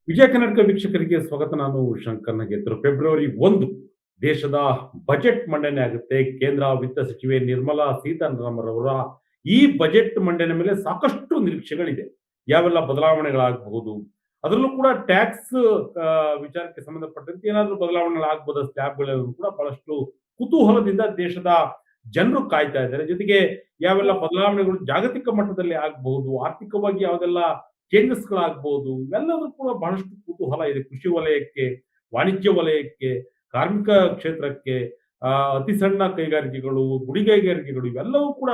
ವಿಜಯ ಕರ್ನಾಟಕ ವೀಕ್ಷಕರಿಗೆ ಸ್ವಾಗತ. ನಾನು ಶಂಕರ್ ನಗೇತರ್. ಫೆಬ್ರವರಿ 1 ದೇಶದ ಬಜೆಟ್ ಮಂಡನೆ ಆಗುತ್ತೆ. ಕೇಂದ್ರ ವಿತ್ತ ಸಚಿವೆ ನಿರ್ಮಲಾ ಸೀತಾರಾಮನ್ ಅವರ ಈ ಬಜೆಟ್ ಮಂಡನೆ ಮೇಲೆ ಸಾಕಷ್ಟು ನಿರೀಕ್ಷೆಗಳಿದೆ. ಯಾವೆಲ್ಲ ಬದಲಾವಣೆಗಳಾಗಬಹುದು, ಅದರಲ್ಲೂ ಕೂಡ ಟ್ಯಾಕ್ಸ್ ವಿಚಾರಕ್ಕೆ ಸಂಬಂಧಪಟ್ಟಂತೆ ಏನಾದರೂ ಬದಲಾವಣೆಗಳಾಗಬಹುದಾ, ಸ್ಲ್ಯಾಬ್ಗಳೆಲ್ಲವೂ ಕೂಡ ಬಹಳಷ್ಟು ಕುತೂಹಲದಿಂದ ದೇಶದ ಜನರು ಕಾಯ್ತಾ ಇದ್ದಾರೆ. ಜೊತೆಗೆ ಯಾವೆಲ್ಲ ಬದಲಾವಣೆಗಳು ಜಾಗತಿಕ ಮಟ್ಟದಲ್ಲಿ ಆಗಬಹುದು, ಆರ್ಥಿಕವಾಗಿ ಯಾವುದೆಲ್ಲ ಚೇಂಜಸ್ಗಳಾಗಬಹುದು, ಇವೆಲ್ಲವೂ ಕೂಡ ಬಹಳಷ್ಟು ಕುತೂಹಲ ಇದೆ. ಕೃಷಿ ವಲಯಕ್ಕೆ, ವಾಣಿಜ್ಯ ವಲಯಕ್ಕೆ, ಕಾರ್ಮಿಕ ಕ್ಷೇತ್ರಕ್ಕೆ, ಅತಿ ಸಣ್ಣ ಕೈಗಾರಿಕೆಗಳು, ಗುಡಿ ಕೈಗಾರಿಕೆಗಳು, ಇವೆಲ್ಲವೂ ಕೂಡ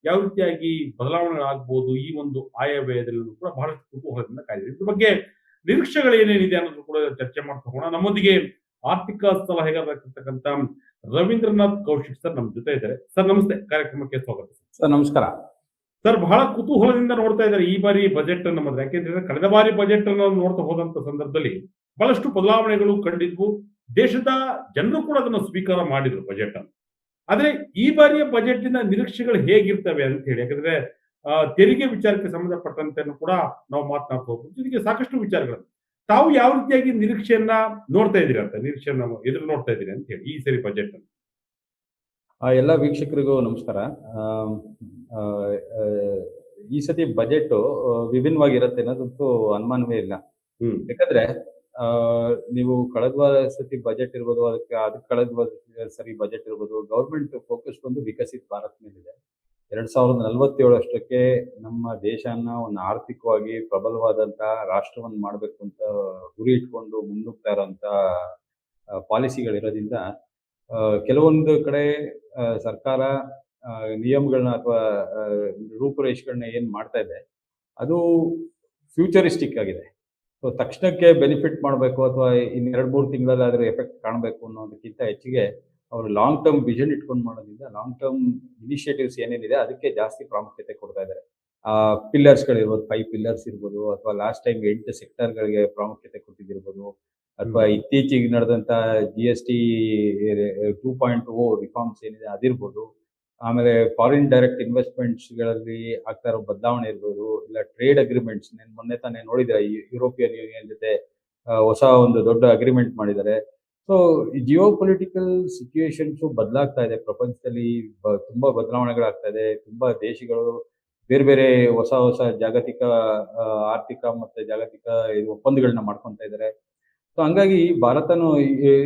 ಯಾವ ರೀತಿಯಾಗಿ ಬದಲಾವಣೆಗಳಾಗಬಹುದು ಈ ಒಂದು ಆಯವ್ಯಯದಲ್ಲೂ ಕೂಡ ಬಹಳಷ್ಟು ಕುತೂಹಲದಿಂದ ಕಾಯ್ದಿದೆ. ಇದ್ರ ಬಗ್ಗೆ ನಿರೀಕ್ಷೆಗಳು ಏನೇನಿದೆ ಅನ್ನೋದು ಕೂಡ ಚರ್ಚೆ ಮಾಡ್ತಾ ಹೋಗೋಣ. ನಮ್ಮೊಂದಿಗೆ ಆರ್ಥಿಕ ಸಲಹೆಗಾರರಾಗಿರ್ತಕ್ಕಂಥ ರವೀಂದ್ರನಾಥ್ ಕೌಶಿಕ್ ಸರ್ ನಮ್ಮ ಜೊತೆ ಇದ್ದಾರೆ. ಸರ್ ನಮಸ್ತೆ, ಕಾರ್ಯಕ್ರಮಕ್ಕೆ ಸ್ವಾಗತ. ಸರ್ ನಮಸ್ಕಾರ. ಸರ್, ಬಹಳ ಕುತೂಹಲದಿಂದ ನೋಡ್ತಾ ಇದ್ದಾರೆ ಈ ಬಾರಿ ಬಜೆಟ್ ಅನ್ನು. ಯಾಕೆಂದ್ರೆ ಕಳೆದ ಬಾರಿ ಬಜೆಟ್ ಅನ್ನು ನೋಡ್ತಾ ಹೋದಂತ ಸಂದರ್ಭದಲ್ಲಿ ಬಹಳಷ್ಟು ಬದಲಾವಣೆಗಳು ಕಂಡಿದ್ವು. ದೇಶದ ಜನರು ಕೂಡ ಅದನ್ನು ಸ್ವೀಕಾರ ಮಾಡಿದ್ರು ಬಜೆಟ್ ಅನ್ನು. ಆದ್ರೆ ಈ ಬಾರಿಯ ಬಜೆಟ್ ನ ನಿರೀಕ್ಷೆಗಳು ಹೇಗಿರ್ತವೆ ಅಂತ ಹೇಳಿ, ಯಾಕಂದ್ರೆ ತೆರಿಗೆ ವಿಚಾರಕ್ಕೆ ಸಂಬಂಧಪಟ್ಟಂತೆ ಕೂಡ ನಾವು ಮಾತನಾಡ್ತಾ ಹೋಗ್ಬೋದು. ಜೊತೆಗೆ ಸಾಕಷ್ಟು ವಿಚಾರಗಳನ್ನು ತಾವು ಯಾವ ರೀತಿಯಾಗಿ ನಿರೀಕ್ಷೆಯನ್ನ ನೋಡ್ತಾ ಇದ್ದೀರಿ ಅಂತ, ನಿರೀಕ್ಷೆಯನ್ನ ಎದುರು ನೋಡ್ತಾ ಇದ್ದೀರಿ ಅಂತ ಹೇಳಿ ಈ ಸರಿ ಬಜೆಟ್ ಅನ್ನು. ಎಲ್ಲ ವೀಕ್ಷಕರಿಗೂ ನಮಸ್ಕಾರ. ಈ ಸತಿ ಬಜೆಟ್ ವಿಭಿನ್ನವಾಗಿರುತ್ತೆ ಅನ್ನೋದಂತೂ ಅನುಮಾನವೇ ಇಲ್ಲ. ಯಾಕಂದ್ರೆ ನೀವು ಕಳೆದ ಸತಿ ಬಜೆಟ್ ಇರ್ಬೋದು, ಅದಕ್ಕೆ ಕಳೆದ ಸರಿ ಬಜೆಟ್ ಇರ್ಬೋದು, ಗೌರ್ಮೆಂಟ್ ಫೋಕಸ್ ಬಂದು ವಿಕಸಿತ ಭಾರತ್ ಮೇಲಿದೆ. 2047 ಅಷ್ಟಕ್ಕೆ ನಮ್ಮ ದೇಶನ ಒಂದು ಆರ್ಥಿಕವಾಗಿ ಪ್ರಬಲವಾದಂತ ರಾಷ್ಟ್ರವನ್ನು ಮಾಡಬೇಕು ಅಂತ ಗುರಿ ಇಟ್ಕೊಂಡು ಮುನ್ನುಗ್ತಾ ಇರೋಂತ ಪಾಲಿಸಿಗಳಿರೋದ್ರಿಂದ ಕೆಲವೊಂದು ಕಡೆ ಸರ್ಕಾರ ನಿಯಮಗಳನ್ನ ಅಥವಾ ರೂಪುರೇಷೆಗಳನ್ನ ಏನ್ ಮಾಡ್ತಾ ಇದೆ ಅದು ಫ್ಯೂಚರಿಸ್ಟಿಕ್ ಆಗಿದೆ. ಸೊ ತಕ್ಷಣಕ್ಕೆ ಬೆನಿಫಿಟ್ ಮಾಡಬೇಕು ಅಥವಾ ಇನ್ನು 2-3 ತಿಂಗಳಲ್ಲಿ ಅದರ ಎಫೆಕ್ಟ್ ಕಾಣಬೇಕು ಅನ್ನೋದಕ್ಕಿಂತ ಹೆಚ್ಚಿಗೆ ಅವರು ಲಾಂಗ್ ಟರ್ಮ್ ವಿಷನ್ ಇಟ್ಕೊಂಡು ಮಾಡೋದ್ರಿಂದ ಲಾಂಗ್ ಟರ್ಮ್ ಇನಿಷಿಯೇಟಿವ್ಸ್ ಏನೇನಿದೆ ಅದಕ್ಕೆ ಜಾಸ್ತಿ ಪ್ರಾಮುಖ್ಯತೆ ಕೊಡ್ತಾ ಇದ್ದಾರೆ. ಪಿಲ್ಲರ್ಸ್ಗಳಿರ್ಬೋದು, 5 ಪಿಲ್ಲರ್ಸ್ ಇರ್ಬೋದು, ಅಥವಾ ಲಾಸ್ಟ್ ಟೈಮ್ 8 ಸೆಕ್ಟರ್ಗಳಿಗೆ ಪ್ರಾಮುಖ್ಯತೆ ಕೊಟ್ಟಿದ್ದಿರ್ಬೋದು, ಅಥವಾ ಇತ್ತೀಚೆಗೆ ನಡೆದಂತ GST 2.0 ರಿಫಾರ್ಮ್ಸ್ ಏನಿದೆ ಅದಿರ್ಬೋದು, ಆಮೇಲೆ ಫಾರಿನ್ ಡೈರೆಕ್ಟ್ ಇನ್ವೆಸ್ಟ್ಮೆಂಟ್ಸ್ ಗಳಲ್ಲಿ ಆಗ್ತಾ ಇರೋ ಬದಲಾವಣೆ ಇರ್ಬೋದು, ಇಲ್ಲ ಟ್ರೇಡ್ ಅಗ್ರಿಮೆಂಟ್ಸ್. ಮೊನ್ನೆ ತಾನೇ ನೋಡಿದ್ರೆ ಯುರೋಪಿಯನ್ ಯೂನಿಯನ್ ಜೊತೆ ಹೊಸ ಒಂದು ದೊಡ್ಡ ಅಗ್ರಿಮೆಂಟ್ ಮಾಡಿದ್ದಾರೆ. ಸೊ ಈ ಜಿಯೋ ಪೊಲಿಟಿಕಲ್ ಸಿಚುಯೇಷನ್ಸ್ ಬದಲಾಗ್ತಾ ಇದೆ ಪ್ರಪಂಚದಲ್ಲಿ, ತುಂಬಾ ಬದಲಾವಣೆಗಳಾಗ್ತಾ ಇದೆ. ತುಂಬಾ ದೇಶಗಳು ಬೇರೆ ಬೇರೆ ಹೊಸ ಜಾಗತಿಕ ಆರ್ಥಿಕ ಮತ್ತೆ ಜಾಗತಿಕ ಒಪ್ಪಂದಗಳನ್ನ ಮಾಡ್ಕೊಂತ ಇದ್ದಾರೆ. ಸೊ ಹಂಗಾಗಿ ಭಾರತನು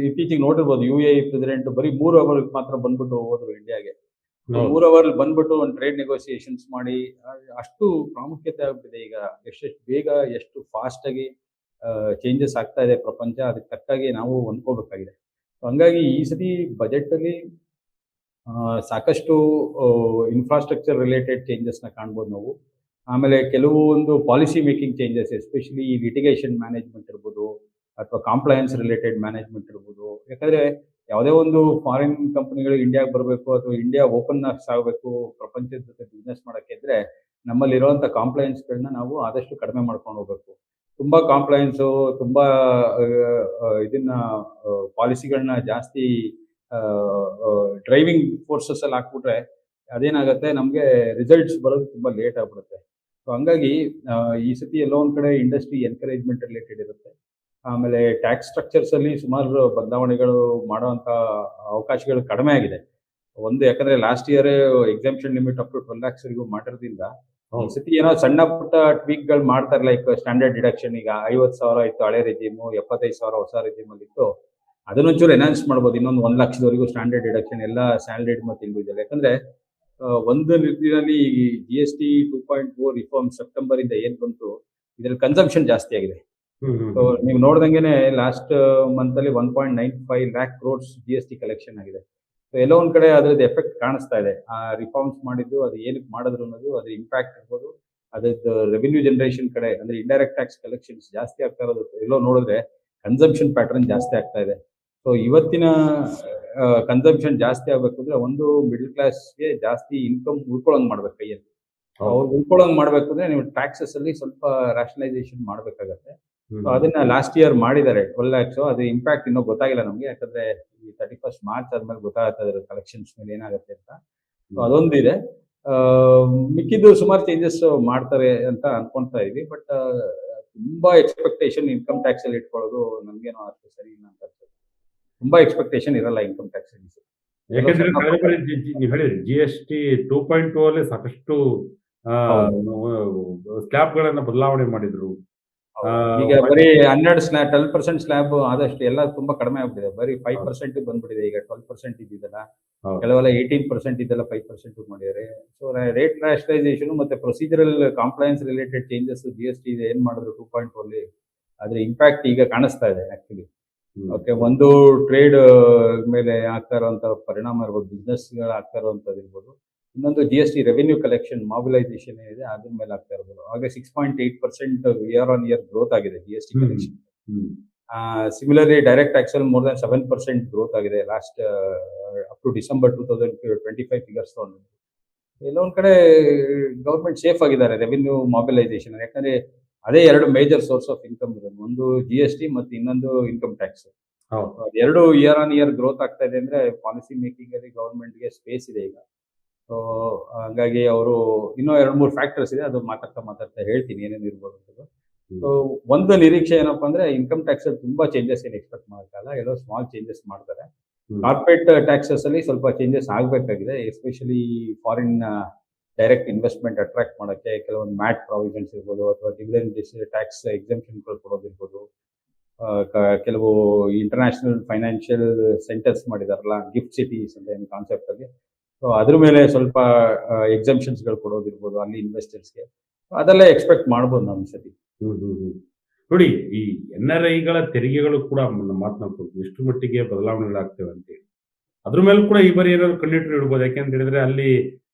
ಇತ್ತೀಚೆಗೆ ನೋಡಿರ್ಬೋದು, UAE ಪ್ರೆಸಿಡೆಂಟ್ ಬರೀ 3 ಅವರ್ ಮಾತ್ರ ಬಂದ್ಬಿಟ್ಟು ಹೋದ್ರು ಇಂಡಿಯಾಗೆ. 3 ಅವರ್ ಬಂದ್ಬಿಟ್ಟು ಒಂದು ಟ್ರೇಡ್ ನೆಗೋಸಿಯೇಷನ್ಸ್ ಮಾಡಿ ಅಷ್ಟು ಪ್ರಾಮುಖ್ಯತೆ ಆಗ್ಬಿಟ್ಟಿದೆ. ಈಗ ಎಷ್ಟು ಬೇಗ, ಎಷ್ಟು ಫಾಸ್ಟ್ ಆಗಿ ಚೇಂಜಸ್ ಆಗ್ತಾ ಇದೆ ಪ್ರಪಂಚ, ಅದಕ್ಕೆ ತಕ್ಕಾಗಿ ನಾವು ಹೊಂದ್ಕೋಬೇಕಾಗಿದೆ. ಹಂಗಾಗಿ ಈ ಸತಿ ಬಜೆಟ್ ಅಲ್ಲಿ ಸಾಕಷ್ಟು ಇನ್ಫ್ರಾಸ್ಟ್ರಕ್ಚರ್ ರಿಲೇಟೆಡ್ ಚೇಂಜಸ್ ನ ಕಾಣ್ಬೋದು ನಾವು. ಆಮೇಲೆ ಕೆಲವು ಒಂದು policy making changes, especially litigation management ಇರ್ಬೋದು, ಅಥವಾ ಕಾಂಪ್ಲಯನ್ಸ್ ರಿಲೇಟೆಡ್ ಮ್ಯಾನೇಜ್ಮೆಂಟ್ ಇರ್ಬೋದು. ಯಾಕಂದ್ರೆ ಯಾವುದೇ ಒಂದು ಫಾರಿನ್ ಕಂಪನಿಗಳು ಇಂಡಿಯಾಗೆ ಬರಬೇಕು ಅಥವಾ ಇಂಡಿಯಾ ಓಪನ್ ಆಗಬೇಕು ಪ್ರಪಂಚದ ಜೊತೆ ಬಿಸ್ನೆಸ್ ಮಾಡಕ್ಕೆ ಇದ್ರೆ, ನಮ್ಮಲ್ಲಿ ಇರುವಂತ ಕಾಂಪ್ಲಯನ್ಸ್ಗಳನ್ನ ನಾವು ಆದಷ್ಟು ಕಡಿಮೆ ಮಾಡ್ಕೊಂಡು ಹೋಗ್ಬೇಕು. ತುಂಬಾ ಕಾಂಪ್ಲಯನ್ಸು, ತುಂಬಾ ಇದನ್ನ ಪಾಲಿಸಿಗಳನ್ನ ಜಾಸ್ತಿ ಡ್ರೈವಿಂಗ್ ಫೋರ್ಸಸ್ ಅಲ್ಲಿ ಹಾಕ್ಬಿಟ್ರೆ ಅದೇನಾಗುತ್ತೆ, ನಮ್ಗೆ ರಿಸಲ್ಟ್ಸ್ ಬರೋದು ತುಂಬಾ ಲೇಟ್ ಆಗ್ಬಿಡುತ್ತೆ. ಸೊ ಹಂಗಾಗಿ ಈ ಸತಿ ಎಲ್ಲೋ ಒಂದ್ ಕಡೆ ಇಂಡಸ್ಟ್ರಿ ಎನ್ಕರೇಜ್ಮೆಂಟ್ ರಿಲೇಟೆಡ್ ಇರುತ್ತೆ. ಆಮೇಲೆ ಟ್ಯಾಕ್ಸ್ ಸ್ಟ್ರಕ್ಚರ್ಸ್ ಅಲ್ಲಿ ಸುಮಾರು ಬದಲಾವಣೆಗಳು ಮಾಡುವಂತ ಅವಕಾಶಗಳು ಕಡಿಮೆ ಆಗಿದೆ. ಒಂದು, ಯಾಕಂದ್ರೆ last year exemption limit up to 12 lakhs ಮಾಡಿರೋದ್ರಿಂದ ಈ ಸತಿ ಏನೋ ಸಣ್ಣ ಪುಟ್ಟ ಟ್ವೀಕ್ ಗಳು ಮಾಡ್ತಾರೆ. ಲೈಕ್ ಸ್ಟ್ಯಾಂಡರ್ಡ್ ಡಿಡಕ್ಷನ್ ಈಗ 50,000 ಇತ್ತು ಹಳೆ ರೆಜಿಮು, 75,000 ಹೊಸ ರೆಜಿಮ್ ಅಲ್ಲಿ ಇತ್ತು. ಅದನ್ನೊಂಚೂರು ಎನ್ಹಾನ್ಸ್ ಮಾಡ್ಬೋದು, ಇನ್ನೊಂದು 1 ಲಕ್ಷದವರೆಗೂ ಸ್ಟ್ಯಾಂಡರ್ಡ್ ಡಿಡಕ್ಷನ್ ಎಲ್ಲ ಸ್ಯಾಲರಿಡ್ ಮತ್ತೆ ಇಂಡಿವಿಜುವಲ್. ಯಾಕಂದ್ರೆ ಒಂದು ನಿಟ್ಟಿನಲ್ಲಿ GST 2.0 ರಿಫಾರ್ಮ್ ಸೆಪ್ಟೆಂಬರ್ ಇಂದ ಏನ್ ಬಂತು, ಇದ್ರಲ್ಲಿ ಕನ್ಸಂಪ್ಷನ್ ಜಾಸ್ತಿ ಆಗಿದೆ. ಸೊ ನೀವು ನೋಡ್ದಂಗೆನೆ ಲಾಸ್ಟ್ ಮಂತ್ ಅಲ್ಲಿ 1.95 lakh crores GST ಕಲೆಕ್ಷನ್ ಆಗಿದೆ. ಸೊ ಎಲ್ಲೋ ಒಂದ್ ಕಡೆ ಅದ್ರದ್ದು ಎಫೆಕ್ಟ್ ಕಾಣಿಸ್ತಾ ಇದೆ. ಆ ರಿಫಾರ್ಮ್ಸ್ ಮಾಡಿದ್ದು ಅದು ಏನಕ್ಕೆ ಮಾಡಿದ್ರು ಅನ್ನೋದು, ಅದ್ರ ಇಂಪ್ಯಾಕ್ಟ್ ಇರ್ಬೋದು, ಅದ್ರದ್ದು ರೆವಿನ್ಯೂ ಜನರೇಷನ್ ಕಡೆ ಅಂದ್ರೆ ಇಂಡೈರೆಕ್ಟ್ ಟ್ಯಾಕ್ಸ್ ಕಲೆಕ್ಷನ್ಸ್ ಜಾಸ್ತಿ ಆಗ್ತಾ ಇರೋದು ಎಲ್ಲೋ ನೋಡಿದ್ರೆ ಕನ್ಸಂಪ್ಷನ್ ಪ್ಯಾಟರ್ನ್ ಜಾಸ್ತಿ ಆಗ್ತಾ ಇದೆ. ಸೊ ಇವತ್ತಿನ ಕನ್ಸಂಪ್ಷನ್ ಜಾಸ್ತಿ ಆಗ್ಬೇಕು ಅಂದ್ರೆ ಒಂದು ಮಿಡಲ್ ಕ್ಲಾಸ್ಗೆ ಜಾಸ್ತಿ ಇನ್ಕಮ್ ಉಳ್ಕೊಳ್ಳೋಂಗ್ ಮಾಡ್ಬೇಕು ಕೈಯಲ್ಲಿ. ಅವ್ರು ಉಳ್ಕೊಳ್ಳೋಂಗ್ ಮಾಡ್ಬೇಕು ಅಂದ್ರೆ ನೀವು ಟ್ಯಾಕ್ಸಸ್ ಅಲ್ಲಿ ಸ್ವಲ್ಪ ರಾಷನಲೈಸೇಷನ್ ಮಾಡ್ಬೇಕಾಗತ್ತೆ. ಸೊ ಅದನ್ನ ಲಾಸ್ಟ್ ಇಯರ್ ಮಾಡಿದ್ದಾರೆ 12 lakhs. ಅದು ಇಂಪ್ಯಾಕ್ಟ್ ಇನ್ನೂ ಗೊತ್ತಾಗಿಲ್ಲ ನಮ್ಗೆ, ಯಾಕಂದ್ರೆ ಈ 31st March ಆದ್ಮೇಲೆ ಗೊತ್ತಾಗ್ತದೆ ಕಲೆಕ್ಷನ್ಸ್ ಮೇಲೆ ಏನಾಗುತ್ತೆ ಅಂತ. ಸೊ ಅದೊಂದಿದೆ. ಮಿಕ್ಕಿದ್ದು ಸುಮಾರು ಚೇಂಜಸ್ ಮಾಡ್ತಾರೆ ಅಂತ ಅನ್ಕೊಂತಾ ಇದೀವಿ. ಬಟ್ ತುಂಬಾ ಎಕ್ಸ್ಪೆಕ್ಟೇಷನ್ ಇನ್ಕಮ್ ಟ್ಯಾಕ್ಸ್ ಅಲ್ಲಿ ಇಟ್ಕೊಳ್ಳೋದು ನಮ್ಗೇನೋ ಅಷ್ಟು ಸರಿ ಇಲ್ಲ ಅಂತ ಅನ್ಸುತ್ತೆ. ತುಂಬಾ ಎಕ್ಸ್ಪೆಕ್ಟೇಷನ್ ಇರಲ್ಲ ಇನ್ಕಮ್ ಟ್ಯಾಕ್ಸ್ ಅಲ್ಲಿ. ಯಾಕೆಂದ್ರೆ ಕಳೆದ ಬಾರಿ ನೀವು ಹೇಳಿದ್ರಿ GST 2.2 ಅಲ್ಲೇ ಸಾಕಷ್ಟು ಸ್ಲ್ಯಾಬ್ಗಳನ್ನ ಬದಲಾವಣೆ ಮಾಡಿದ್ರು. ಈಗ ಬರೀ 12% ಸ್ಲ್ಯಾಬ್ ಆದಷ್ಟು ಎಲ್ಲ ತುಂಬಾ ಕಡಿಮೆ ಆಗ್ಬಿಟ್ಟಿದೆ. ಬರೀ 5% ಬಂದ್ಬಿಟ್ಟಿದೆ. ಈಗ 12% ಇದ್ದಿದ್ದಲ್ಲ, ಕೆಲವೆಲ್ಲ 18% ಇದೆಲ್ಲ 5% ಮಾಡಿದ್ದಾರೆ. ಸೊ ರೇಟ್ ರ್ಯಾಷನಲೈಸೇಷನ್ ಮತ್ತೆ procedural compliance related changes GST ಏನ್ ಮಾಡಿದ್ರು 2.2 ಅಲ್ಲಿ, ಅದ್ರ ಇಂಪ್ಯಾಕ್ಟ್ ಈಗ ಕಾಣಿಸ್ತಾ ಇದೆ ಆಕ್ಚುಲಿ. ಓಕೆ, ಒಂದು ಟ್ರೇಡ್ ಮೇಲೆ ಆಗ್ತಾ ಇರುವಂತ ಪರಿಣಾಮ ಇರ್ಬೋದು, ಬಿಸ್ನೆಸ್ ಗಳು ಆಗ್ತಾ ಇರುವಂತದ್ದು ಇರ್ಬೋದು. ಇನ್ನೊಂದು GST ರೆವೆನ್ಯೂ ಕಲೆಕ್ಷನ್ ಮೊಬಿಲೈಸೇಷನ್ ಏನಿದೆ ಅದ್ರ ಮೇಲೆ ಆಗ್ತಾ ಇರ್ಬೋದು. ಆಗ 6.8% ಇಯರ್ ಆನ್ ಇಯರ್ ಗ್ರೋತ್ ಆಗಿದೆ GST collection. Similarly direct tax ಅಲ್ಲಿ more than 7% ಗ್ರೋತ್ ಆಗಿದೆ last up to December 2025 figures ತಗೊಂಡು. ಎಲ್ಲೊಂದ್ ಕಡೆ ಗವರ್ಮೆಂಟ್ ಸೇಫ್ ಆಗಿದ್ದಾರೆ ರೆವೆನ್ಯೂ ಮೊಬಿಲೈಸೇಷನ್. ಯಾಕಂದ್ರೆ ಅದೇ ಎರಡು ಮೇಜರ್ ಸೋರ್ಸ್ ಆಫ್ ಇನ್ಕಮ್ ಇರೋದು, ಒಂದು GST ಮತ್ತೆ ಇನ್ನೊಂದು ಇನ್ಕಮ್ ಟ್ಯಾಕ್ಸ್. ಎರಡು ಇಯರ್ ಆನ್ ಇಯರ್ ಗ್ರೋತ್ ಆಗ್ತಾ ಇದೆ ಅಂದ್ರೆ ಪಾಲಿಸಿ ಮೇಕಿಂಗ್ ಅಲ್ಲಿ ಗವರ್ಮೆಂಟ್ ಗೆ ಸ್ಪೇಸ್ ಇದೆ ಈಗ. ಸೊ ಹಂಗಾಗಿ ಅವರು ಇನ್ನೂ 2-3 ಫ್ಯಾಕ್ಟರ್ಸ್ ಇದೆ, ಅದು ಮಾತಾಡ್ತಾ ಹೇಳ್ತೀನಿ ಏನೇನು ಇರ್ಬೋದು ಅಂತ. ಸೊ ಒಂದು ನಿರೀಕ್ಷೆ ಏನಪ್ಪಾ ಅಂದ್ರೆ ಇನ್ಕಮ್ ಟ್ಯಾಕ್ಸ್ ಅಲ್ಲಿ ತುಂಬಾ ಚೇಂಜಸ್ ಏನು ಎಕ್ಸ್ಪೆಕ್ಟ್ ಮಾಡಕ್ಕಲ್ಲ, ಎಲ್ಲೋ ಸ್ಮಾಲ್ ಚೇಂಜಸ್ ಮಾಡ್ತಾರೆ. ಕಾರ್ಪೊರೇಟ್ ಟ್ಯಾಕ್ಸಸ್ ಅಲ್ಲಿ ಸ್ವಲ್ಪ ಚೇಂಜಸ್ ಆಗ್ಬೇಕಾಗಿದೆ, especially foreign direct investment attract ಮಾಡಕ್ಕೆ ಕೆಲವೊಂದು ಮ್ಯಾಟ್ ಪ್ರಾವಿಷನ್ಸ್ ಇರ್ಬೋದು, ಅಥವಾ ಡಿವಿಡೆಂಡ್ ಟ್ಯಾಕ್ಸ್ ಎಕ್ಸೆಂಪ್ಷನ್ ಕೊಡೋದಿರ್ಬೋದು. ಕೆಲವು ಇಂಟರ್ನ್ಯಾಷನಲ್ ಫೈನಾನ್ಷಿಯಲ್ ಸೆಂಟರ್ಸ್ ಮಾಡಿದಾರಲ್ಲ, ಗಿಫ್ಟ್ ಸಿಟೀಸ್ ಅಂತ ಏನು ಕಾನ್ಸೆಪ್ಟ್ ಅಲ್ಲಿ, ಸೊ ಅದ್ರ ಮೇಲೆ ಸ್ವಲ್ಪ ಎಕ್ಸೆಂಪ್ಷನ್ಸ್ ಗಳು ಕೊಡೋದಿರ್ಬೋದು ಅಲ್ಲಿ ಇನ್ವೆಸ್ಟರ್ಸ್ಗೆ. ಅದೆಲ್ಲ ಎಕ್ಸ್ಪೆಕ್ಟ್ ಮಾಡ್ಬೋದು ನಮ್ಮ ಸತಿ. ನೋಡಿ, ಈ NRI ಗಳ ತೆರಿಗೆಗಳು ಕೂಡ ಮಾತನಾಡ್ಬೋದು ಎಷ್ಟು ಮಟ್ಟಿಗೆ ಬದಲಾವಣೆಗಳಾಗ್ತವೆ ಅಂತೇಳಿ. ಅದ್ರ ಮೇಲೆ ಕೂಡ ಈ ಬಾರಿ ಏನಾದ್ರು ಕಣ್ಣಿಟ್ಟು ಇಡ್ಬೋದು. ಯಾಕೆಂತ ಹೇಳಿದ್ರೆ ಅಲ್ಲಿ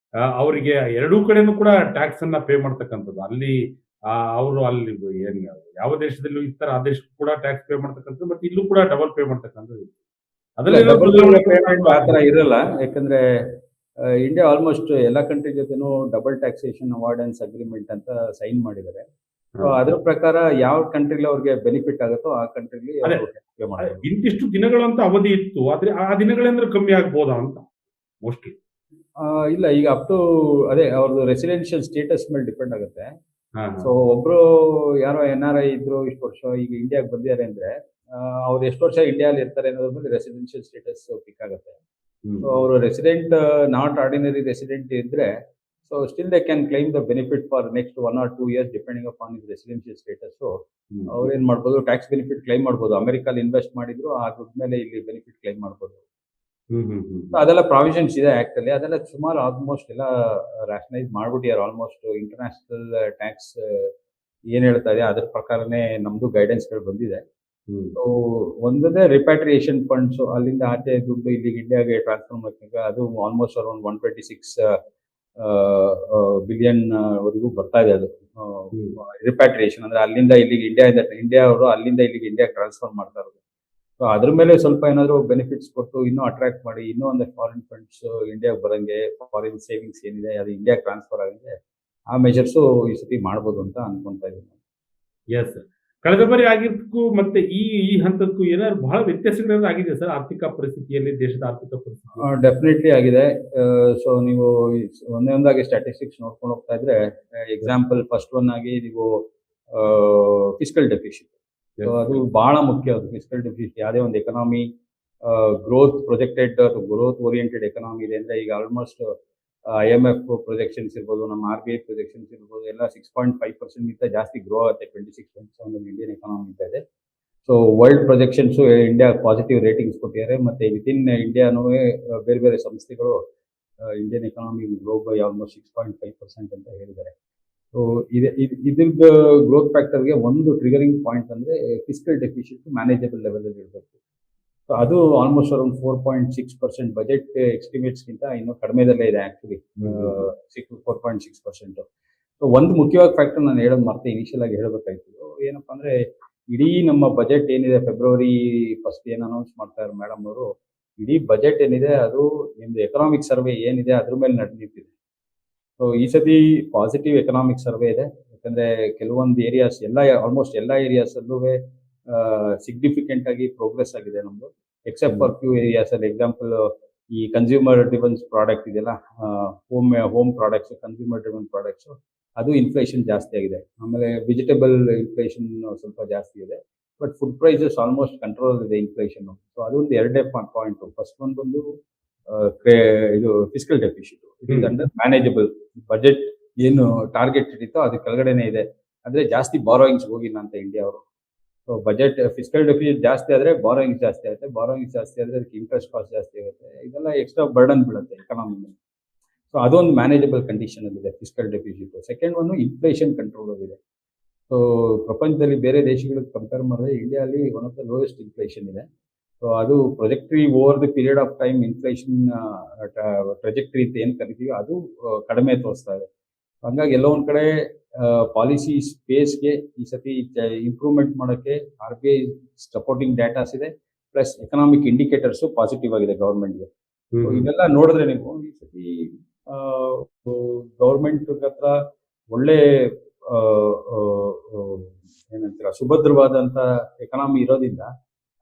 ಅವರಿಗೆ ಎರಡೂ ಕಡೆನೂ ಕೂಡ ಟ್ಯಾಕ್ಸ್ ಅನ್ನ ಪೇ ಮಾಡ್ತಕ್ಕಂಥದ್ದು. ಅಲ್ಲಿ ಅವರು ಅಲ್ಲಿ ಏನ್ ಯಾವ ದೇಶದಲ್ಲೂ ಇರ್ತಾರೆ ಆ ದೇಶಕ್ಕೂ ಕೂಡ ಟ್ಯಾಕ್ಸ್ ಪೇ ಮಾಡ್ತಕ್ಕಂಥದ್ದು, ಮತ್ತೆ ಇಲ್ಲೂ ಕೂಡ ಡಬಲ್ ಪೇ ಮಾಡ್ತಕ್ಕಂಥದ್ದು. ಆತರ ಇರಲ್ಲ, ಯಾಕಂದ್ರೆ ಇಂಡಿಯಾ ಆಲ್ಮೋಸ್ಟ್ ಎಲ್ಲಾ ಕಂಟ್ರಿ ಜೊತೆನೂ ಡಬಲ್ ಟ್ಯಾಕ್ಸೇಷನ್ ಅವಾರ್ಡೆನ್ಸ್ ಅಗ್ರಿಮೆಂಟ್ ಅಂತ ಸೈನ್ ಮಾಡಿದ್ದಾರೆ. ಸೊ ಅದ್ರ ಪ್ರಕಾರ ಯಾವ ಕಂಟ್ರಿಲಿ ಅವ್ರಿಗೆ ಬೆನಿಫಿಟ್ ಆಗುತ್ತೋ ಆ ಕಂಟ್ರಿಲಿ ಇಂತಿಷ್ಟು ದಿನಗಳಂತ ಅವಧಿ ಇತ್ತು, ಆದ್ರೆ ಆ ದಿನಗಳೇಂದ್ರೆ ಕಮ್ಮಿ ಆಗ್ಬೋದಾ ಅಂತ ಮೋಸ್ಟ್ಲಿ. ಇಲ್ಲ, ಈಗ ಅಪ್ ಟು ಅದೇ ಅವ್ರದ್ದು ರೆಸಿಡೆನ್ಷಿಯಲ್ ಸ್ಟೇಟಸ್ ಮೇಲೆ ಡಿಪೆಂಡ್ ಆಗುತ್ತೆ. ಸೊ ಒಬ್ರು ಯಾರೋ NRI ಇದ್ರು ಇಷ್ಟು ವರ್ಷ ಈಗ ಇಂಡಿಯಾಗೆ ಬಂದಿದ್ದಾರೆ ಅಂದ್ರೆ ಅವ್ರು ಎಷ್ಟು ವರ್ಷ ಇಂಡಿಯಾದಲ್ಲಿ ಇರ್ತಾರೆ ಅನ್ನೋದ್ರ ಮೇಲೆ ರೆಸಿಡೆನ್ಷಿಯಲ್ ಸ್ಟೇಟಸ್ ಪಿಕ್ ಆಗುತ್ತೆ. ಸೊ ಅವರು ರೆಸಿಡೆಂಟ್ ನಾಟ್ ಆರ್ಡಿನರಿ ರೆಸಿಡೆಂಟ್ ಇದ್ರೆ, so still they can claim the benefit for next 1 or 2 years depending upon his residential status. ಅವ್ರು ಏನ್ ಮಾಡ್ಬೋದು, ಟ್ಯಾಕ್ಸ್ ಬೆನಿಫಿಟ್ ಕ್ಲೈಮ್ ಮಾಡ್ಬೋದು. ಅಮೆರಿಕಲ್ಲಿ ಇನ್ವೆಸ್ಟ್ ಮಾಡಿದ್ರು ಆ ದುಡ್ಡು ಮೇಲೆ ಇಲ್ಲಿ ಬೆನಿಫಿಟ್ ಕ್ಲೈಮ್ ಮಾಡ್ಬೋದು. ಅದೆಲ್ಲ ಪ್ರಾವಿಷನ್ಸ್ ಇದೆ ಆಕ್ಟ್ ಅಲ್ಲಿ, ಅದೆಲ್ಲ ಸುಮಾರು ಆಲ್ಮೋಸ್ಟ್ ಎಲ್ಲ ರ್ಯಾಷನಲೈಸ್ ಮಾಡ್ಬಿಟ್ಟಿದ್ದಾರೆ. ಆಲ್ಮೋಸ್ಟ್ ಇಂಟರ್ನ್ಯಾಷನಲ್ ಟ್ಯಾಕ್ಸ್ ಏನ್ ಹೇಳ್ತಾ ಇದೆ ಅದ್ರ ಪ್ರಕಾರನೇ ನಮ್ದು ಗೈಡೆನ್ಸ್ ಗಳು ಬಂದಿದೆ. ಸೊ ಒಂದೇ ರಿಪ್ಯಾಟ್ರಿಯೇಷನ್ ಫಂಡ್ಸ್ ಅಲ್ಲಿಂದ ಆಚೆ ದುಡ್ಡು ಇಲ್ಲಿಗೆ ಇಂಡಿಯಾಗೆ ಟ್ರಾನ್ಸ್ಫರ್ ಮಾಡ್ಬೇಕು, ಅದು ಆಲ್ಮೋಸ್ಟ್ ಅರೌಂಡ್ 126 ಬಿಲಿಯನ್ ವರೆಗೂ ಬರ್ತಾ ಇದೆ. ಅದು ರಿಪ್ಯಾಟ್ರಿಯೇಷನ್ ಅಂದ್ರೆ ಅಲ್ಲಿಂದ ಇಲ್ಲಿಗೆ ಇಂಡಿಯಾ ಅವರು ಅಲ್ಲಿಂದ ಇಲ್ಲಿಗೆ ಇಂಡಿಯಾ ಟ್ರಾನ್ಸ್ಫರ್ ಮಾಡ್ತಾ ಇರೋದು. ಸೊ ಅದ್ರ ಮೇಲೆ ಸ್ವಲ್ಪ ಏನಾದ್ರು ಬೆನಿಫಿಟ್ಸ್ ಕೊಟ್ಟು ಇನ್ನೂ ಅಟ್ರಾಕ್ಟ್ ಮಾಡಿ ಇನ್ನೂ ಒಂದು ಫಾರಿನ್ ಫಂಡ್ಸ್ ಇಂಡಿಯಾಗೆ ಬರಂಗೆ, ಫಾರಿನ್ ಸೇವಿಂಗ್ಸ್ ಏನಿದೆ ಅದು ಇಂಡಿಯಾಗೆ ಟ್ರಾನ್ಸ್ಫರ್ ಆಗಂಗೆ ಆ ಮೆಜರ್ಸು ಈ ಸತಿ ಮಾಡ್ಬೋದು ಅಂತ ಅನ್ಕೊಂತಾ ಇದ್ದೀನಿ. ಎಸ್, ಕಳೆದ ಬಾರಿ ಆಗಿದ್ದಕ್ಕೂ ಮತ್ತೆ ಈ ಹಂತಕ್ಕೂ ಏನಾದ್ರು ಬಹಳ ವ್ಯತ್ಯಾಸಗಳೇನಾದ್ರು ಆಗಿದೆ ಸರ್ ಆರ್ಥಿಕ ಪರಿಸ್ಥಿತಿಯಲ್ಲಿ, ದೇಶದ ಆರ್ಥಿಕ ಪರಿಸ್ಥಿತಿ? ಡೆಫಿನೆಟ್ಲಿ ಆಗಿದೆ. ಸೊ ನೀವು ಒಂದಾಗಿ ಸ್ಟ್ಯಾಟಿಸ್ಟಿಕ್ಸ್ ನೋಡ್ಕೊಂಡು ಹೋಗ್ತಾ ಇದ್ರೆ, ಎಕ್ಸಾಂಪಲ್ ಫಸ್ಟ್ ಒನ್ ಆಗಿ ನೀವು ಫಿಸ್ಕಲ್ ಡೆಫಿಸಿಟ್, ಅದು ಬಹಳ ಮುಖ್ಯ. ಅದು ಫಿಸ್ಕಲ್ ಡೆಫಿಸಿಟ್ ಯಾವುದೇ ಒಂದು economy growth projected growth oriented economy ಇದೆ ಅಂದ್ರೆ, ಈಗ ಆಲ್ಮೋಸ್ಟ್ IMF ಪ್ರೊಜೆಕ್ಷನ್ಸ್ ಇರ್ಬೋದು, ನಮ್ಮ RBI ಪ್ರೊಜೆಕ್ಷನ್ಸ್ ಇರ್ಬೋದು, ಎಲ್ಲ 6.5% ಗಿಂತ ಜಾಸ್ತಿ ಗ್ರೋ ಆಗುತ್ತೆ 26.7 ಇಂಡಿಯನ್ ಎಕನಾಮಿ ಅಂತ ಇದೆ. So world projections India positive ratings ಕೊಟ್ಟಿದ್ದಾರೆ. ಮತ್ತೆ ವಿತಿನ್ ಇಂಡಿಯಾನೂ ಬೇರೆ ಬೇರೆ ಸಂಸ್ಥೆಗಳು Indian economy grow by almost 6.5% ಅಂತ ಹೇಳಿದ್ದಾರೆ. ಸೊ ಇದ್ರದ್ದು ಗ್ರೋತ್ ಫ್ಯಾಕ್ಟರ್ಗೆ ಒಂದು ಟ್ರಿಗರಿಂಗ್ ಪಾಯಿಂಟ್ ಅಂದ್ರೆ ಫಿಸ್ಕಲ್ ಡೆಫಿಸಿಟ್ ಮ್ಯಾನೇಜಬಲ್ ಲೆವೆಲ್ ಅಲ್ಲಿ ಇರಬೇಕು. ಸೊ ಅದು ಆಲ್ಮೋಸ್ಟ್ ಅರೌಂಡ್ 4.6% ಬಜೆಟ್ ಎಸ್ಟಿಮೇಟ್ಸ್ ಗಿಂತ ಇನ್ನೂ ಕಡಿಮೆದಲ್ಲೇ ಇದೆ ಆಕ್ಚುಲಿ, 4.6%. ಸೊ ಒಂದು ಮುಖ್ಯವಾದ ಫ್ಯಾಕ್ಟರ್ ನಾನು ಹೇಳೋದು ಮತ್ತೆ ಇನಿಷಿಯಲ್ ಆಗಿ ಹೇಳಬೇಕಾಯ್ತು, ಏನಪ್ಪಾ ಅಂದ್ರೆ ಇಡೀ ನಮ್ಮ ಬಜೆಟ್ ಏನಿದೆ February 1 ಏನು ಅನೌನ್ಸ್ ಮಾಡ್ತಾರೆ ಮೇಡಮ್ ಅವರು, ಇಡೀ ಬಜೆಟ್ ಏನಿದೆ ಅದು ನಿಮ್ದು ಎಕನಾಮಿಕ್ ಸರ್ವೆ ಏನಿದೆ ಅದ್ರ ಮೇಲೆ ನಡೆದಿದೆ. ಸೊ ಈ ಸತಿ ಪಾಸಿಟಿವ್ ಎಕನಾಮಿಕ್ ಸರ್ವೆ ಇದೆ, ಯಾಕಂದ್ರೆ ಕೆಲವೊಂದು ಏರಿಯಾಸ್ ಆಲ್ಮೋಸ್ಟ್ ಎಲ್ಲ ಏರಿಯಾಸ್ ಅಲ್ಲೂ ಸಿಗ್ನಿಫಿಕೆಂಟ್ ಆಗಿ ಪ್ರೋಗ್ರೆಸ್ ಆಗಿದೆ ನಮ್ದು, ಎಕ್ಸೆಪ್ಟ್ ಫಾರ್ ಫ್ಯೂ ಏರಿಯಾಸ್ ಅಲ್ಲಿ. ಎಕ್ಸಾಂಪಲ್ ಈ ಕನ್ಸ್ಯೂಮರ್ ಡ್ರಿವನ್ ಪ್ರಾಡಕ್ಟ್ ಇದೆಯಲ್ಲ, home products, consumer driven products ಅದು ಇನ್ಫ್ಲೇಷನ್ ಜಾಸ್ತಿ ಆಗಿದೆ. ಆಮೇಲೆ ವೆಜಿಟೇಬಲ್ ಇನ್ಫ್ಲೇಷನ್ ಸ್ವಲ್ಪ ಜಾಸ್ತಿ ಇದೆ. But food prices almost control ಇದೆ ಇನ್ಫ್ಲೇಷನ್. ಸೊ ಅದೊಂದು ಎರಡೇ ಪಾಯಿಂಟ್. ಫಸ್ಟ್ ಒನ್ ಬಂದು ಇದು fiscal deficit. It is under manageable. Budget ಏನು ಟಾರ್ಗೆಟ್ ಇಟ್ಟಿತ್ತೋ ಅದು ಕೆಳಗಡೆನೆ ಇದೆ. ಅಂದ್ರೆ ಜಾಸ್ತಿ ಬಾರೋಯಿಂಗ್ಸ್ ಹೋಗಿಲ್ಲ ಅಂತ ಇಂಡಿಯಾ ಅವರು. ಸೊ ಬಜೆಟ್ ಫಿಸ್ಕಲ್ ಡೆಫಿಸಿಟ್ ಜಾಸ್ತಿ ಆದ್ರೆ ಬಾರೋಯಿಂಗ್ಸ್ ಜಾಸ್ತಿ ಆಗುತ್ತೆ. ಬಾರೋಯಿಂಗ್ಸ್ ಜಾಸ್ತಿ ಆದ್ರೆ ಅದಕ್ಕೆ ಇಂಟ್ರೆಸ್ಟ್ ಕಾಸ್ಟ್ ಜಾಸ್ತಿ ಆಗುತ್ತೆ. ಇದೆಲ್ಲ ಎಕ್ಸ್ಟ್ರಾ ಬರ್ಡನ್ ಬೀಳುತ್ತೆ ಎಕನಾಮಿ ಮೇಲೆ. ಸೊ ಅದೊಂದು ಮ್ಯಾನೇಜಬಲ್ ಕಂಡೀಷನ್ ಅಲ್ಲಿ ಇದೆ fiscal deficit. Second one inflation control ಆಗಿದೆ. ಸೊ ಪ್ರಪಂಚದಲ್ಲಿ ಬೇರೆ ದೇಶಗಳಿಗೆ ಕಂಪೇರ್ ಮಾಡಿದ್ರೆ ಇಂಡಿಯಾಲಿ one of the lowest inflation ಇದೆ. ಸೊ ಅದು trajectory over the period of time inflation trajectory ಅಂತ ಏನು ಕರಿತೀವಿ ಅದು ಕಡಿಮೆ ತೋರಿಸ್ತಾ ಇದೆ. ಹಂಗಾಗಿ ಎಲ್ಲೋ ಒಂದ್ ಕಡೆ ಪಾಲಿಸಿ ಸ್ಪೇಸ್ಗೆ ಈ ಸತಿ ಇಂಪ್ರೂವ್ಮೆಂಟ್ ಮಾಡೋಕ್ಕೆ RBI ಸಪೋರ್ಟಿಂಗ್ ಡೇಟಾಸ್ ಇದೆ. ಪ್ಲಸ್ ಎಕನಾಮಿಕ್ ಇಂಡಿಕೇಟರ್ಸ್ ಪಾಸಿಟಿವ್ ಆಗಿದೆ ಗವರ್ಮೆಂಟ್ಗೆ. ಇದೆಲ್ಲ ನೋಡಿದ್ರೆ ನೀವು ಈ ಸತಿ ಗವರ್ಮೆಂಟ್ ಹತ್ರ ಒಳ್ಳೆ ಏನಂತೀರ ಸುಭದ್ರವಾದಂತ ಎಕನಾಮಿ ಇರೋದ್ರಿಂದ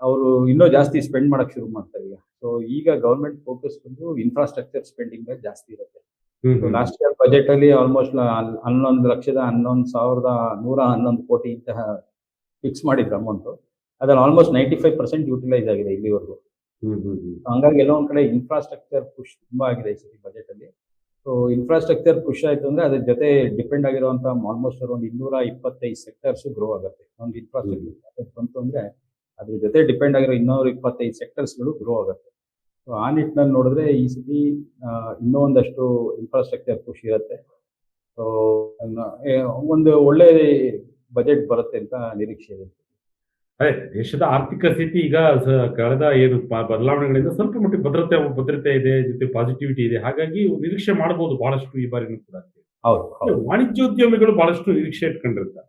ಅವರು ಇನ್ನೂ ಜಾಸ್ತಿ ಸ್ಪೆಂಡ್ ಮಾಡಕ್ ಶುರು ಮಾಡ್ತಾರೆ ಈಗ. ಸೊ ಈಗ ಗವರ್ಮೆಂಟ್ ಫೋಕಸ್ ಬಂದು ಇನ್ಫ್ರಾಸ್ಟ್ರಕ್ಚರ್ ಸ್ಪೆಂಡಿಂಗ್ ಮೇಲೆ ಜಾಸ್ತಿ ಇರುತ್ತೆ. ಲಾಸ್ಟ್ ಇಯರ್ ಬಜೆಟ್ ಅಲ್ಲಿ ಆಲ್ಮೋಸ್ಟ್ 11,11,111 ಕೋಟಿ ಇಂತಹ ಫಿಕ್ಸ್ ಮಾಡಿದ್ರು ಅಮೌಂಟ್. ಅದ್ರಲ್ಲಿ ಆಲ್ಮೋಸ್ಟ್ 95% ಯೂಟಿಲೈಸ್ ಆಗಿದೆ ಇಲ್ಲಿವರೆಗೂ. ಹಂಗಾಗಿ ಎಲ್ಲೋ ಒಂದ್ ಕಡೆ ಇನ್ಫ್ರಾಸ್ಟ್ರಕ್ಚರ್ ಪುಷ್ ತುಂಬಾ ಆಗಿದೆ ಈ ಸತಿ ಬಜೆಟ್ ಅಲ್ಲಿ. ಸೊ ಇನ್ಫ್ರಾಸ್ಟ್ರಕ್ಚರ್ ಪುಷ್ ಆಯ್ತು ಅಂದ್ರೆ ಅದ್ರ ಜೊತೆ ಡಿಪೆಂಡ್ ಆಗಿರುವಂತ ಆಲ್ಮೋಸ್ಟ್ ಅರೌಂಡ್ 225 ಸೆಕ್ಟರ್ಸ್ ಗ್ರೋ ಆಗುತ್ತೆ. ಒಂದು ಇನ್ಫ್ರಾಸ್ಟ್ರಕ್ಚರ್ ಬಂತು ಅಂದ್ರೆ ಅದ್ರ ಜೊತೆ ಡಿಪೆಂಡ್ ಆಗಿರೋ 225 ಸೆಕ್ಟರ್ಸ್ಗಳು ಗ್ರೋ ಆಗುತ್ತೆ. ಸೊ ಆ ನಿಟ್ಟಿನಲ್ಲಿ ನೋಡಿದ್ರೆ ಈ ಸತಿ ಇನ್ನೂ ಒಂದಷ್ಟು ಇನ್ಫ್ರಾಸ್ಟ್ರಕ್ಚರ್ ಪುಷ್ ಇರುತ್ತೆ. ಸೊ ಒಂದು ಒಳ್ಳೆ ಬಜೆಟ್ ಬರುತ್ತೆ ಅಂತ ನಿರೀಕ್ಷೆ ಇದೆ. ಅದೇ ದೇಶದ ಆರ್ಥಿಕ ಸ್ಥಿತಿ ಈಗ ಕಳೆದ ಏನು ಬದಲಾವಣೆಗಳಿಂದ ಸ್ವಲ್ಪ ಮಟ್ಟಿಗೆ ಭದ್ರತೆ ಇದೆ, ಜೊತೆ ಪಾಸಿಟಿವಿಟಿ ಇದೆ. ಹಾಗಾಗಿ ನಿರೀಕ್ಷೆ ಮಾಡಬಹುದು ಬಹಳಷ್ಟು ಈ ಬಾರಿನೂ ಕೂಡ. ಹೌದು. ವಾಣಿಜ್ಯೋದ್ಯಮಿಗಳು ಬಹಳಷ್ಟು ನಿರೀಕ್ಷೆ ಇಟ್ಕೊಂಡಿರ್ತಾರೆ.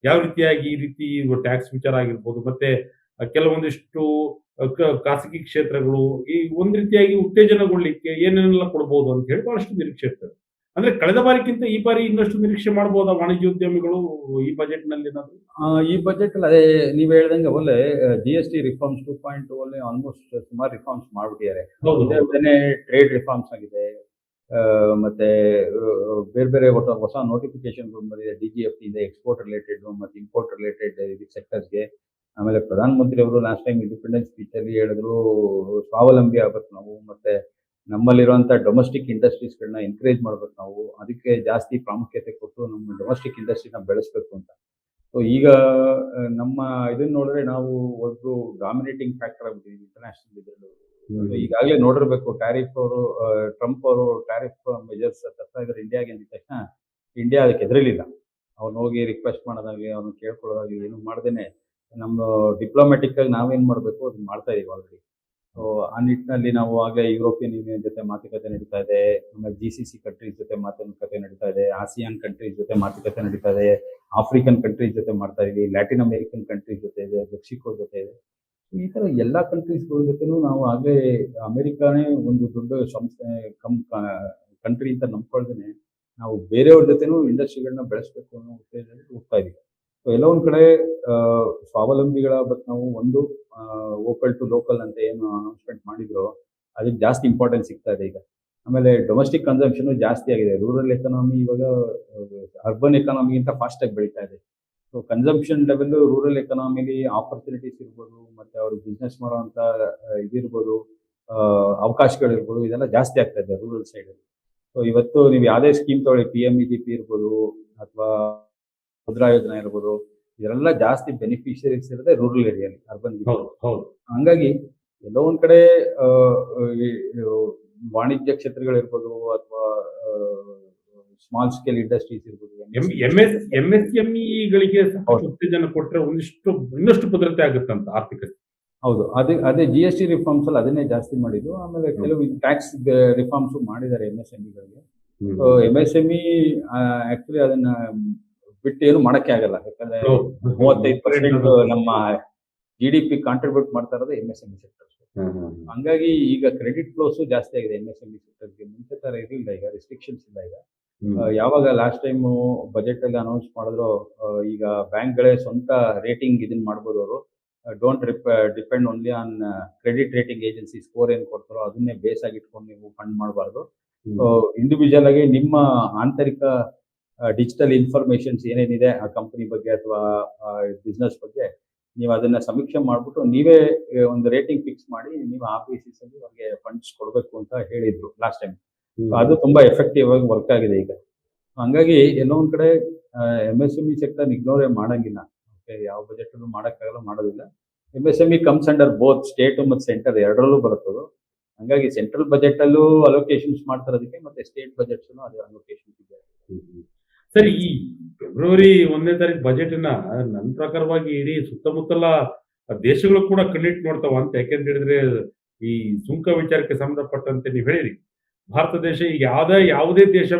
ಯಾವ ರೀತಿಯಾಗಿ ಈ ರೀತಿ ಟ್ಯಾಕ್ಸ್ ವಿಚಾರ ಆಗಿರ್ಬೋದು, ಮತ್ತೆ ಕೆಲವೊಂದಿಷ್ಟು ಖಾಸಗಿ ಕ್ಷೇತ್ರಗಳು ಈ ಒಂದ್ ರೀತಿಯಾಗಿ ಉತ್ತೇಜನಗೊಳ್ಳಿಕ್ಕೆ ಏನೇನೆಲ್ಲ ಕೊಡ್ಬೋದು ಅಂತ ಹೇಳಿ ಬಹಳಷ್ಟು ನಿರೀಕ್ಷೆ ಇರ್ತದೆ. ಅಂದ್ರೆ ಕಳೆದ ಬಾರಿಗಿಂತ ಈ ಬಾರಿ ಇನ್ನಷ್ಟು ನಿರೀಕ್ಷೆ ಮಾಡಬಹುದಾ ವಾಣಿಜ್ಯೋದ್ಯಮಿಗಳು ಈ ಬಜೆಟ್ ನಲ್ಲಿ ಏನಾದ್ರು? ಈ ಬಜೆಟ್ ಅಲ್ಲಿ ಅದೇ ನೀವ್ ಹೇಳ್ದಂಗೆ ಒಳ್ಳೆ GST ರಿಫಾರ್ಮ್ಸ್ 2.0 ಅಲ್ಲಿ ಆಲ್ಮೋಸ್ಟ್ ಸುಮಾರು ರಿಫಾರ್ಮ್ಸ್ ಮಾಡ್ಬಿಟ್ಟಿದ್ದಾರೆ. ಟ್ರೇಡ್ ರಿಫಾರ್ಮ್ಸ್ ಆಗಿದೆ. ಮತ್ತೆ ಬೇರೆ ಬೇರೆ ಹೊಸ ನೋಟಿಫಿಕೇಶನ್ ಬಂದಿದೆ DGFT ಇಂದ, ಎಕ್ಸ್ಪೋರ್ಟ್ ರಿಲೇಟೆಡ್ ಮತ್ತೆ ಇಂಪೋರ್ಟ್ ರಿಲೇಟೆಡ್ ಸೆಕ್ಟರ್ಸ್ಗೆ. ಆಮೇಲೆ ಪ್ರಧಾನ ಮಂತ್ರಿ ಅವರು ಲಾಸ್ಟ್ ಟೈಮ್ ಇಂಡಿಪೆಂಡೆನ್ಸ್ ಸ್ಪೀಚ್ ಅಲ್ಲಿ ಹೇಳಿದ್ರು ಸ್ವಾವಲಂಬಿ ಆಗ್ಬೇಕು ನಾವು, ಮತ್ತೆ ನಮ್ಮಲ್ಲಿರುವಂತ ಡೊಮೆಸ್ಟಿಕ್ ಇಂಡಸ್ಟ್ರೀಸ್ಗಳನ್ನ ಎನ್ಕರೇಜ್ ಮಾಡ್ಬೇಕು ನಾವು, ಅದಕ್ಕೆ ಜಾಸ್ತಿ ಪ್ರಾಮುಖ್ಯತೆ ಕೊಟ್ಟು ನಮ್ಮ ಡೊಮೆಸ್ಟಿಕ್ ಇಂಡಸ್ಟ್ರಿನ ಬೆಳೆಸ್ಬೇಕು ಅಂತ. ಸೊ ಈಗ ನಮ್ಮ ಇದನ್ನ ನೋಡಿದ್ರೆ ನಾವು ಒಂದು ಡಾಮಿನೇಟಿಂಗ್ ಫ್ಯಾಕ್ಟರ್ ಆಗ್ಬಿಟ್ಟಿದ್ದೀವಿ ಇಂಟರ್ನ್ಯಾಷನಲ್ ಇದರಲ್ಲಿ. ಈಗಾಗಲೇ ನೋಡಿರ್ಬೇಕು ಟ್ರಂಪ್ ಅವರು ಟ್ಯಾರಿಫ್ ಮೆಜರ್ಸ್ ತರ್ತಾ ಇದ್ದಾರೆ ಇಂಡಿಯಾಗೆ ಅಂದಿದ ತಕ್ಷಣ ಇಂಡಿಯಾ ಅದಕ್ಕೆ ಎದುರಲಿಲ್ಲ. ಅವ್ನು ಹೋಗಿ ರಿಕ್ವೆಸ್ಟ್ ಮಾಡೋದಾಗ್ಲಿ, ಅವ್ನು ಕೇಳ್ಕೊಳ್ಳೋದಾಗ್ಲಿ ಏನು ಮಾಡ್ದೇನೆ ನಮ್ಮ ಡಿಪ್ಲೊಮ್ಯಾಟಿಕ್ ಆಗಿ ನಾವೇನ್ ಮಾಡ್ಬೇಕು ಅದನ್ನ ಮಾಡ್ತಾ ಇದೀವಿ ಆಲ್ರೆಡಿ. ಸೊ ಆ ನಿಟ್ಟಿನಲ್ಲಿ ನಾವು ಆಗಲೇ ಯುರೋಪಿಯನ್ ಯೂನಿಯನ್ ಜೊತೆ ಮಾತುಕತೆ ನಡೀತಾ ಇದೆ, ಆಮೇಲೆ GCC ಕಂಟ್ರೀಸ್ ಜೊತೆ ಮಾತುಕತೆ ನಡೀತಾ ಇದೆ, ಆಸಿಯಾನ್ ಕಂಟ್ರೀಸ್ ಜೊತೆ ಮಾತುಕತೆ ನಡೀತಾ ಇದೆ, ಆಫ್ರಿಕನ್ ಕಂಟ್ರೀಸ್ ಜೊತೆ ಮಾಡ್ತಾ ಇದೀವಿ, ಲ್ಯಾಟಿನ್ ಅಮೆರಿಕನ್ ಕಂಟ್ರೀಸ್ ಜೊತೆ ಇದೆ, ಮೆಕ್ಸಿಕೋ ಜೊತೆ ಇದೆ. ಈ ತರ ಎಲ್ಲಾ ಕಂಟ್ರೀಸ್ಗಳ ಜೊತೆನೂ ನಾವು ಆಗಲೇ ಅಮೆರಿಕಾನೇ ಒಂದು ದೊಡ್ಡ ಸಂಸ್ಥೆ ಕಂಟ್ರಿ ಅಂತ ನಂಬ್ಕೊಳ್ದೇನೆ ನಾವು ಬೇರೆಯವ್ರ ಜೊತೆನೂ ಇಂಡಸ್ಟ್ರಿಗಳನ್ನ ಬೆಳೆಸ್ಬೇಕು ಅನ್ನೋ ಉದ್ದೇಶದಲ್ಲಿ ಹೋಗ್ತಾ ಇದೀವಿ. ಸೊ ಎಲ್ಲ ಒಂದ್ ಕಡೆ ಸ್ವಾವಲಂಬಿಗಳಾಗಬೇಕು ನಾವು. ಒಂದು ವೋಕಲ್ ಟು ಲೋಕಲ್ ಅಂತ ಏನು ಅನೌನ್ಸ್ಮೆಂಟ್ ಮಾಡಿದ್ರು ಅದಕ್ಕೆ ಜಾಸ್ತಿ ಇಂಪಾರ್ಟೆನ್ಸ್ ಸಿಗ್ತಾ ಇದೆ ಈಗ. ಆಮೇಲೆ ಡೊಮೆಸ್ಟಿಕ್ ಕನ್ಸಂಪ್ಷನ್ ಜಾಸ್ತಿ ಆಗಿದೆ. ರೂರಲ್ ಎಕಾನಮಿ ಇವಾಗ ಅರ್ಬನ್ ಎಕಾನಮಿಗಿಂತ ಫಾಸ್ಟ್ ಆಗಿ ಬೆಳೀತಾ ಇದೆ. ಸೊ ಕನ್ಸಂಪ್ಷನ್ ಲೆವೆಲ್ ರೂರಲ್ ಎಕಾನಮಿಲಿ ಆಪರ್ಚುನಿಟೀಸ್ ಇರ್ಬೋದು, ಮತ್ತೆ ಅವ್ರು ಬಿಸ್ನೆಸ್ ಮಾಡುವಂತ ಇದಿರ್ಬೋದು, ಅವಕಾಶಗಳಿರ್ಬೋದು, ಇದೆಲ್ಲ ಜಾಸ್ತಿ ಆಗ್ತಾ ಇದೆ ರೂರಲ್ ಸೈಡ್ ಅಲ್ಲಿ. ಸೊ ಇವತ್ತು ನೀವು ಯಾವುದೇ ಸ್ಕೀಮ್ ತಗೊಳ್ಳಿ, PMEGP ಇರ್ಬೋದು ಅಥವಾ ಮುದ್ರಾ ಯೋಜನೆ ಇರ್ಬೋದು, ಇದೆಲ್ಲ ಜಾಸ್ತಿ ಬೆನಿಫಿಷರೀಸ್ ಇರೋದೇ ರೂರಲ್ ಏರಿಯಲ್ಲಿ, ಅರ್ಬನ್. ಹಂಗಾಗಿ ಎಲ್ಲೋ ಒಂದ್ ಕಡೆ ವಾಣಿಜ್ಯ ಕ್ಷೇತ್ರಗಳಿರ್ಬೋದು ಅಥವಾ ಸ್ಮಾಲ್ ಸ್ಕೇಲ್ ಇಂಡಸ್ಟ್ರೀಸ್ ಇರ್ಬೋದು, MSMEಗಳಿಗೆ ಉತ್ತೇಜನ ಕೊಟ್ಟರೆ ಇನ್ನಷ್ಟು ಭದ್ರತೆ ಆಗುತ್ತಂತ ಆರ್ಥಿಕ. ಹೌದು, ಅದೇ GST ರಿಫಾರ್ಮ್ಸ್ ಅಲ್ಲಿ ಅದನ್ನೇ ಜಾಸ್ತಿ ಮಾಡಿದ್ದು. ಆಮೇಲೆ ಕೆಲವು ಟ್ಯಾಕ್ಸ್ ರಿಫಾರ್ಮ್ಸ್ ಮಾಡಿದ್ದಾರೆ MSMEಗಳಿಗೆ. MSME ಆಕ್ಚುಲಿ ಅದನ್ನ ಬಿಟ್ಟು ಏನು ಮಾಡಕ್ಕೆ ಆಗಲ್ಲ. ಯಾಕಂದ್ರೆ 35% ನಮ್ಮ GDP ಕಾಂಟ್ರಿಬ್ಯೂಟ್ ಮಾಡ್ತಾ ಇರೋದು MSME ಸೆಕ್ಟರ್ಸ್. ಹಂಗಾಗಿ ಈಗ ಕ್ರೆಡಿಟ್ ಫ್ಲೋಸ್ ಜಾಸ್ತಿ ಆಗಿದೆ MSME ಸೆಕ್ಟರ್ಗೆ. ಮುಂಚೆ ತರ ಇರಲಿಲ್ಲ, ಈಗ ರೆಸ್ಟ್ರಿಕ್ಷನ್ಸ್ ಇಲ್ಲ. ಈಗ ಯಾವಾಗ ಲಾಸ್ಟ್ ಟೈಮ್ ಬಜೆಟ್ ಅಲ್ಲಿ ಅನೌನ್ಸ್ ಮಾಡಿದ್ರು, ಈಗ ಬ್ಯಾಂಕ್ಗಳೇ ಸ್ವಂತ ರೇಟಿಂಗ್ ಇದನ್ನ ಮಾಡ್ಬೋದು. ಅವರು don't depend only on credit rating agency score ಏನ್ ಕೊಡ್ತಾರೋ ಅದನ್ನೇ ಬೇಸ್ ಆಗಿ ಇಟ್ಕೊಂಡು ನೀವು ಫಂಡ್ ಮಾಡಬಾರ್ದು. ಸೊ ಇಂಡಿವಿಜುವಲ್ ಆಗಿ ನಿಮ್ಮ ಆಂತರಿಕ ಡಿಜಿಟಲ್ ಇನ್ಫಾರ್ಮೇಶನ್ಸ್ ಏನೇನಿದೆ ಆ ಕಂಪನಿ ಬಗ್ಗೆ ಅಥವಾ ಬಿಸ್ನೆಸ್ ಬಗ್ಗೆ ನೀವು ಅದನ್ನ ಸಮೀಕ್ಷೆ ಮಾಡ್ಬಿಟ್ಟು ನೀವೇ ಒಂದು ರೇಟಿಂಗ್ ಫಿಕ್ಸ್ ಮಾಡಿ ನೀವು ಆ ಬೇಸಿಸ್ ಅಲ್ಲಿ ಅವ್ರಿಗೆ ಫಂಡ್ಸ್ ಕೊಡಬೇಕು ಅಂತ ಹೇಳಿದ್ರು ಲಾಸ್ಟ್ ಟೈಮ್. ಅದು ತುಂಬಾ ಎಫೆಕ್ಟಿವ್ ಆಗಿ ವರ್ಕ್ ಆಗಿದೆ ಈಗ. ಹಂಗಾಗಿ ಎಲ್ಲೋ ಒಂದ್ ಕಡೆ MSME ಸೆಕ್ಟರ್ ಇಗ್ನೋರ್ ಮಾಡಂಗಿಲ್ಲ. ಯಾವ ಬಜೆಟ್ ಅಲ್ಲೂ ಮಾಡಕ್ಕಾಗಲ್ಲ, ಮಾಡೋದಿಲ್ಲ. MSME comes under both state ಮತ್ತು ಸೆಂಟರ್ ಎರಡರಲ್ಲೂ ಬರುತ್ತದು. ಹಂಗಾಗಿ ಸೆಂಟ್ರಲ್ ಬಜೆಟ್ ಅಲ್ಲೂ ಅಲೋಕೇಶನ್ಸ್ ಮಾಡ್ತಾರದಕ್ಕೆ, ಮತ್ತೆ ಸ್ಟೇಟ್ ಬಜೆಟ್ಸ್ ಅದೇ ಅಲೋಕೇಶನ್ಸ್ ಇದೆ. ಸರಿ, ಈ ಫೆಬ್ರವರಿ 1ನೇ ತಾರೀಕು ಬಜೆಟ್ ನನ್ನ ಪ್ರಕಾರವಾಗಿ ಇಡೀ ಸುತ್ತಮುತ್ತಲ ದೇಶಗಳು ಕೂಡ ಕಣ್ಣಿಟ್ಟು ನೋಡ್ತಾವ ಅಂತ. ಯಾಕೆಂತ ಹೇಳಿದ್ರೆ ಈ ಸುಂಕ ವಿಚಾರಕ್ಕೆ ಸಂಬಂಧಪಟ್ಟಂತೆ ನೀವು ಹೇಳಿರಿ, ಭಾರತ ದೇಶ ಈಗ ಯಾವುದೇ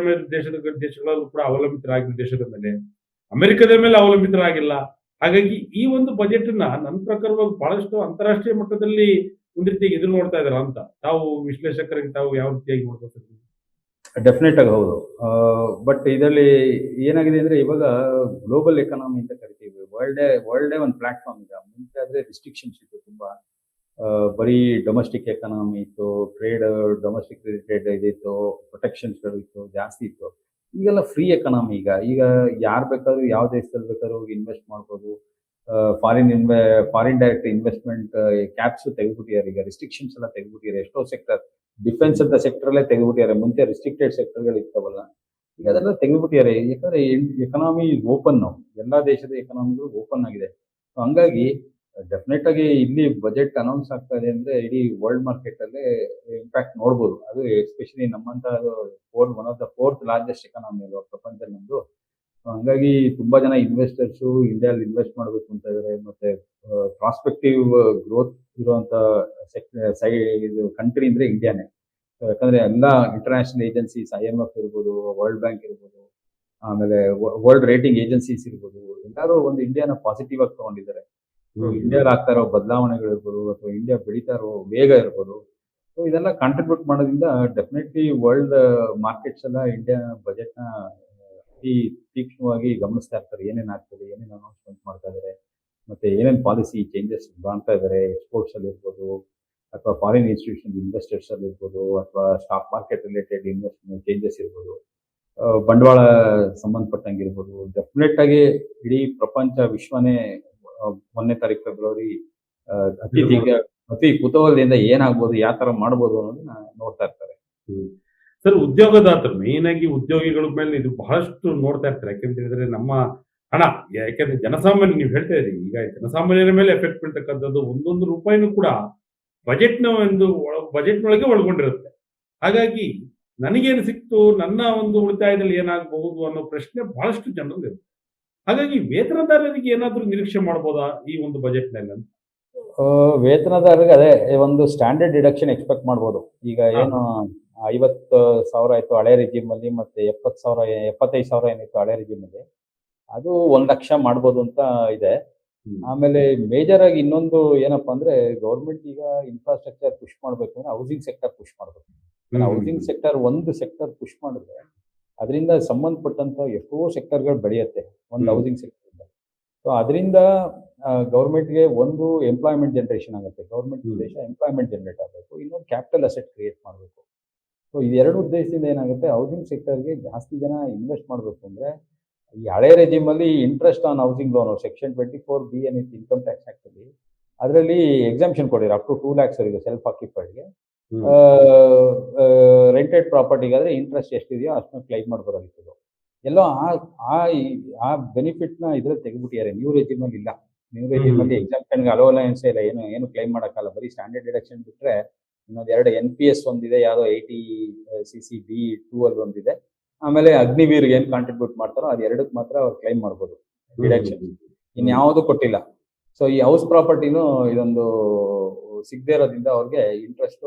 ದೇಶಗಳಲ್ಲೂ ಕೂಡ ಅವಲಂಬಿತರಾಗಿಲ್ಲ ದೇಶದ ಮೇಲೆ, ಅಮೆರಿಕದ ಮೇಲೆ ಅವಲಂಬಿತರಾಗಿಲ್ಲ. ಹಾಗಾಗಿ ಈ ಒಂದು ಬಜೆಟ್ ನನ್ನ ಪ್ರಕಾರವಾಗಿ ಬಹಳಷ್ಟು ಅಂತಾರಾಷ್ಟ್ರೀಯ ಮಟ್ಟದಲ್ಲಿ ಒಂದ್ ರೀತಿಯಾಗಿ ಎದುರು ನೋಡ್ತಾ ಇದಾರ ಅಂತ. ತಾವು ವಿಶ್ಲೇಷಕರಿಗೆ ತಾವು ಯಾವ ರೀತಿಯಾಗಿ ನೋಡ್ಬೋದು? ಡೆಫಿನೆಟ್ ಆಗಿ ಹೌದು. ಬಟ್ ಇದರಲ್ಲಿ ಏನಾಗಿದೆ ಅಂದ್ರೆ ಇವಾಗ ಗ್ಲೋಬಲ್ ಎಕಾನಮಿ ಅಂತ ಕರಿತೀವಿ. ವರ್ಲ್ಡೇ ಒಂದು ಪ್ಲಾಟ್ಫಾರ್ಮ್ ಇದೆ. ಮುಂಚೆ ಆದ್ರೆ ರಿಸ್ಟ್ರಿಕ್ಷನ್ಸ್ ಇತ್ತು ತುಂಬಾ. ಬರೀ ಡೊಮೆಸ್ಟಿಕ್ ಎಕಾನಮಿ ಇತ್ತು, ಡೊಮೆಸ್ಟಿಕ್ ರಿಲೇಟೆಡ್ ಇದಿತ್ತು, ಪ್ರೊಟೆಕ್ಷನ್ಸ್ಗಳು ಇತ್ತು, ಜಾಸ್ತಿ ಇತ್ತು. ಈಗೆಲ್ಲ ಫ್ರೀ ಎಕಾನಮಿ. ಈಗ ಯಾರು ಬೇಕಾದ್ರೂ ಯಾವ ದೇಶದಲ್ಲಿ ಬೇಕಾದ್ರೂ ಇನ್ವೆಸ್ಟ್ ಮಾಡ್ಬೋದು. ಫಾರಿನ್ ಡೈರೆಕ್ಟ್ ಇನ್ವೆಸ್ಟ್ಮೆಂಟ್ ಕ್ಯಾಪ್ಸ್ ತೆಗೆದುಬಿಟ್ಟಿದ್ದಾರೆ. ಈಗ ರಿಸ್ಟ್ರಿಕ್ಷನ್ಸ್ ಎಲ್ಲ ತೆಗೆದುಬಿಟ್ಟಿದ್ದಾರೆ. ಎಷ್ಟೋ ಸೆಕ್ಟರ್, ಡಿಫೆನ್ಸ್ ಅಂತ ಸೆಕ್ಟರ್ ಅಲ್ಲೇ ತೆಗೆದುಬಿಟ್ಟಿದ್ದಾರೆ. ಮುಂಚೆ ರಿಸ್ಟ್ರಿಕ್ಟೆಡ್ ಸೆಕ್ಟರ್ಗಳು ಇರ್ತಾವಲ್ಲ, ಈಗ ಅದೆಲ್ಲ ತೆಗೆದುಬಿಟ್ಟಿದ್ದಾರೆ. ಯಾಕಂದ್ರೆ ಎಕನಾಮಿ ಓಪನ್, ಎಲ್ಲಾ ದೇಶದ ಎಕನಾಮಿಗಳು ಓಪನ್ ಆಗಿದೆ. ಹಂಗಾಗಿ ಡೆಫಿನೆಟ್ ಆಗಿ ಇಲ್ಲಿ ಬಜೆಟ್ ಅನೌನ್ಸ್ ಆಗ್ತಾ ಇದೆ ಅಂದ್ರೆ ಇಡೀ ವರ್ಲ್ಡ್ ಮಾರ್ಕೆಟ್ ಅಲ್ಲೇ ಇಂಪ್ಯಾಕ್ಟ್ ನೋಡ್ಬೋದು. ಅದು ಎಸ್ಪೆಷಲಿ ನಮ್ಮಂತ one of the 4th largest economy ಅಲ್ವಾ ಪ್ರಪಂಚದಲ್ಲಿ ನಮ್ದು. ಹಂಗಾಗಿ ತುಂಬಾ ಜನ ಇನ್ವೆಸ್ಟರ್ಸ್ ಇಂಡಿಯಾದಲ್ಲಿ ಇನ್ವೆಸ್ಟ್ ಮಾಡಬೇಕು ಅಂತ ಇದ್ದಾರೆ. ಮತ್ತೆ ಪ್ರಾಸ್ಪೆಕ್ಟಿವ್ ಗ್ರೋತ್ ಇರುವಂತ ಇದು ಕಂಟ್ರಿ ಅಂದ್ರೆ ಇಂಡಿಯಾನೇ. ಯಾಕಂದ್ರೆ ಎಲ್ಲ ಇಂಟರ್ನ್ಯಾಷನಲ್ ಏಜೆನ್ಸೀಸ್, IMF ಇರ್ಬೋದು, ವರ್ಲ್ಡ್ ಬ್ಯಾಂಕ್ ಇರ್ಬೋದು, ಆಮೇಲೆ ವರ್ಲ್ಡ್ ರೇಟಿಂಗ್ ಏಜೆನ್ಸೀಸ್ ಇರ್ಬೋದು, ಎಲ್ಲರೂ ಒಂದು ಇಂಡಿಯಾನ ಪಾಸಿಟಿವ್ ಆಗಿ ತಗೊಂಡಿದ್ದಾರೆ. ಇಂಡಿಯಾದಲ್ಲಿ ಆಗ್ತಾ ಇರೋ ಬದಲಾವಣೆಗಳಿರ್ಬೋದು ಅಥವಾ ಇಂಡಿಯಾ ಬೆಳೀತಾ ಇರೋ ವೇಗ ಇರ್ಬೋದು, ಸೊ ಇದೆಲ್ಲ ಕಾಂಟ್ರಿಬ್ಯೂಟ್ ಮಾಡೋದ್ರಿಂದ ಡೆಫಿನೆಟ್ಲಿ ವರ್ಲ್ಡ್ ಮಾರ್ಕೆಟ್ಸ್ ಎಲ್ಲ ಇಂಡಿಯಾ ಬಜೆಟ್ ನ ಅತಿ ತೀಕ್ಷ್ಣವಾಗಿ ಗಮನಿಸ್ತಾ ಇರ್ತಾರೆ. ಏನೇನ್ ಆಗ್ತದೆ, ಏನೇನು ಅನೌನ್ಸ್ಮೆಂಟ್ ಮಾಡ್ತಾ ಇದ್ದಾರೆ, ಮತ್ತೆ ಏನೇನ್ ಪಾಲಿಸಿ ಚೇಂಜಸ್ ಮಾಡ್ತಾ ಇದ್ದಾರೆ ಎಕ್ಸ್ಪೋರ್ಟ್ಸ್ ಅಲ್ಲಿ ಇರ್ಬೋದು, ಅಥವಾ ಫಾರಿನ್ ಇನ್ಸ್ಟಿಟ್ಯೂಷನ್ ಇನ್ವೆಸ್ಟರ್ಸ್ ಅಲ್ಲಿ ಇರ್ಬೋದು, ಅಥವಾ stock market related investment changes ಇರ್ಬೋದು, ಬಂಡವಾಳ ಸಂಬಂಧಪಟ್ಟಂಗಿರ್ಬೋದು. ಡೆಫಿನೆಟ್ ಆಗಿ ಇಡೀ ಪ್ರಪಂಚ ವಿಶ್ವನೇ 1ನೇ ತಾರೀಕು ಫೆಬ್ರವರಿ ಅತಿ ಕುತೂಹಲದಿಂದ ಏನಾಗ್ಬೋದು, ಯಾವ ತರ ಮಾಡ್ಬೋದು ಅನ್ನೋದನ್ನ ನೋಡ್ತಾ ಇರ್ತಾರೆ. ಸರ್, ಉದ್ಯೋಗದಾತರು ಮೇನ್ ಆಗಿ ಉದ್ಯೋಗಿಗಳ ಮೇಲೆ ಇದು ಬಹಳಷ್ಟು ನೋಡ್ತಾ ಇರ್ತಾರೆ. ಯಾಕೆಂತ ಹೇಳಿದ್ರೆ ನಮ್ಮ ಹಣ, ಯಾಕೆಂದ್ರೆ ಜನಸಾಮಾನ್ಯ, ನೀವು ಹೇಳ್ತಾ ಇದ್ದೀರಿ ಈಗ ಜನಸಾಮಾನ್ಯರ ಮೇಲೆ ಎಫೆಕ್ಟ್ ಬೀಳ್ತಕ್ಕಂಥದ್ದು ಒಂದೊಂದು ರೂಪಾಯಿನೂ ಕೂಡ ಬಜೆಟ್ನೊಳಗೆ ಒಳಗೊಂಡಿರುತ್ತೆ. ಹಾಗಾಗಿ ನನಗೇನು ಸಿಕ್ತು, ನನ್ನ ಒಂದು ಉಳಿತಾಯದಲ್ಲಿ ಏನಾಗಬಹುದು ಅನ್ನೋ ಪ್ರಶ್ನೆ ಬಹಳಷ್ಟು ಜನರಲ್ಲಿ ಇರುತ್ತೆ. ಹಾಗಾಗಿ ವೇತನದಾರರಿಗೆ ಏನಾದ್ರೂ ನಿರೀಕ್ಷೆ ಮಾಡಬಹುದಾ ಈ ಒಂದು ಬಜೆಟ್ನಲ್ಲಿ ಅಂತ? ವೇತನದಾರರಿಗೆ ಅದೇ ಒಂದು ಸ್ಟ್ಯಾಂಡರ್ಡ್ ಡಿಡಕ್ಷನ್ ಎಕ್ಸ್ಪೆಕ್ಟ್ ಮಾಡ್ಬೋದು. ಈಗ ಏನು 50,000 ಆಯ್ತು ಹಳೆ ರಿಜಿಮ್ ಅಲ್ಲಿ, ಮತ್ತೆ 75,000 ಏನಿತ್ತು ಹಳೆ ರಿಜಿಮ್ ಅಲ್ಲಿ, ಅದು 1 ಲಕ್ಷ ಮಾಡ್ಬೋದು ಅಂತ ಇದೆ. ಆಮೇಲೆ ಮೇಜರ್ ಆಗಿ ಇನ್ನೊಂದು ಏನಪ್ಪಾ ಅಂದ್ರೆ, ಗೌರ್ಮೆಂಟ್ ಈಗ ಇನ್ಫ್ರಾಸ್ಟ್ರಕ್ಚರ್ ಪುಷ್ ಮಾಡ್ಬೇಕು ಅಂದ್ರೆ ಹೌಸಿಂಗ್ ಸೆಕ್ಟರ್ ಪುಷ್ ಮಾಡ್ಬೇಕು. ಹೌಸಿಂಗ್ ಸೆಕ್ಟರ್ ಒಂದು ಸೆಕ್ಟರ್ ಪುಷ್ ಮಾಡಿದ್ರೆ ಅದರಿಂದ ಸಂಬಂಧಪಟ್ಟಂತ ಎಷ್ಟೋ ಸೆಕ್ಟರ್ಗಳು ಬೆಳೆಯುತ್ತೆ ಒಂದು ಹೌಸಿಂಗ್ ಸೆಕ್ಟರ್ ಇಂದ. ಸೊ ಅದರಿಂದ ಗೌರ್ಮೆಂಟ್ಗೆ ಒಂದು ಎಂಪ್ಲಾಯ್ಮೆಂಟ್ ಜನರೇಷನ್ ಆಗುತ್ತೆ. ಗೌರ್ಮೆಂಟ್ ಉದ್ದೇಶ ಎಂಪ್ಲಾಯ್ಮೆಂಟ್ ಜನರೇಟ್ ಆಗಬೇಕು, ಇನ್ನೊಂದು ಕ್ಯಾಪಿಟಲ್ ಅಸೆಟ್ ಕ್ರಿಯೇಟ್ ಮಾಡಬೇಕು. ಸೊ ಇದೆರಡು ಉದ್ದೇಶದಿಂದ ಏನಾಗುತ್ತೆ, ಹೌಸಿಂಗ್ ಸೆಕ್ಟರ್ಗೆ ಜಾಸ್ತಿ ಜನ ಇನ್ವೆಸ್ಟ್ ಮಾಡಬೇಕು ಅಂದ್ರೆ ಈ ಹಳೆ ರೆಜಿಮ್ ಅಲ್ಲಿ interest on housing loan section 24B ಏನಿತ್ತು ಇನ್ಕಮ್ ಟ್ಯಾಕ್ಸ್ ಆಕ್ಟ್ ಅಲ್ಲಿ, ಅದರಲ್ಲಿ ಎಕ್ಸಾಮ್ಷನ್ ಕೊಡಿದ್ರು ಅಪ್ ಟು 2 lakhs ವರೆಗೆ ಸೆಲ್ಫ್ ಆಕ್ಯುಪೈಡ್ಗೆ. ರೆಂಟೆಡ್ ಪ್ರಾಪರ್ಟಿಗಾದ್ರೆ ಇಂಟ್ರೆಸ್ಟ್ ಎಷ್ಟಿದೆಯೋ ಅಷ್ಟನ್ನು ಕ್ಲೈಮ್ ಮಾಡಬಹುದಾಗಿತ್ತು. ಎಲ್ಲೋ ಆ ಬೆನಿಫಿಟ್ ನ ಇದ್ರಲ್ಲಿ ತೆಗೆದ್ಬಿಟ್ಟಿದ್ದಾರೆ. ನ್ಯೂ ರೆಜಿಮ್ ಅಲ್ಲಿ ಇಲ್ಲ. ನ್ಯೂ ರೆಜಿಮ್ ಅಲ್ಲಿ ಎಕ್ಸಾಮ್ಷನ್ಗೆ ಅಲೋವಲೆನ್ಸ್ ಇಲ್ಲ, ಏನು ಕ್ಲೈಮ್ ಮಾಡಕ್ಕಲ್ಲ. ಬರೀ ಸ್ಟ್ಯಾಂಡರ್ಡ್ ಡಿಡಕ್ಷನ್ ಬಿಟ್ರೆ ಇನ್ನೊಂದು 2 NPS ಒಂದಿದೆ, ಯಾವುದೋ 80CC-D2 ಅಲ್ಲಿ ಒಂದಿದೆ. ಆಮೇಲೆ ಅಗ್ನಿವೀರ್ಗೆ ಏನ್ ಕಾಂಟ್ರಿಬ್ಯೂಟ್ ಮಾಡ್ತಾರೋ ಅದು 2ಕ್ಕೆ ಮಾತ್ರ ಅವ್ರು ಕ್ಲೈಮ್ ಮಾಡ್ಬೋದು ಡಿಡಕ್ಷನ್, ಇನ್ಯಾವುದು ಕೊಟ್ಟಿಲ್ಲ. ಸೊ ಈ ಹೌಸ್ ಪ್ರಾಪರ್ಟಿನೂ ಇದೊಂದು ಸಿಗದೆ ಇರೋದ್ರಿಂದ ಅವ್ರಿಗೆ ಇಂಟ್ರೆಸ್ಟ್,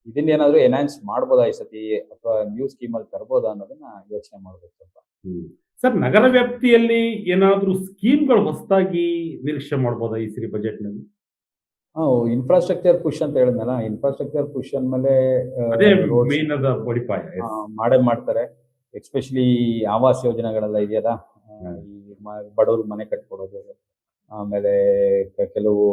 ಇದನ್ನೇನಾದ್ರೂ ಎನ್ಹಾನ್ಸ್ ಮಾಡ್ಬೋದಾ ಈ ಸತಿ, ಅಥವಾ ನ್ಯೂ ಸ್ಕೀಮ್ ಅಲ್ಲಿ ತರ್ಬೋದಾ ಅನ್ನೋದನ್ನ ಯೋಚನೆ ಮಾಡ್ಬೇಕು ಸ್ವಲ್ಪ. ಸರ್, ನಗರ ವ್ಯಾಪ್ತಿಯಲ್ಲಿ ಏನಾದ್ರೂ ಸ್ಕೀಮ್ಗಳು ಹೊಸದಾಗಿ ನಿರೀಕ್ಷೆ ಮಾಡ್ಬೋದಾ ಈ ಸರಿ ಬಜೆಟ್ ನಲ್ಲಿ? ಇನ್ಫ್ರಾಸ್ಟ್ರಕ್ಚರ್ ಪುಷ್ ಅಂತ ಹೇಳಿದ್ನಲ್ಲ, ಇನ್ಫ್ರಾಸ್ಟ್ರಕ್ಚರ್ ಪುಷ್ ಅಂದ್ಮೇಲೆ ಮಾಡೇ ಮಾಡ್ತಾರೆ. ಎಸ್ಪೆಷಲಿ ಆವಾಸ್ ಯೋಜನೆಗಳೆಲ್ಲ ಇದೆಯಲ್ಲ, ಬಡವ್ರ ಮನೆ ಕಟ್ಕೊಡೋದು, ಆಮೇಲೆ ಕೆಲವು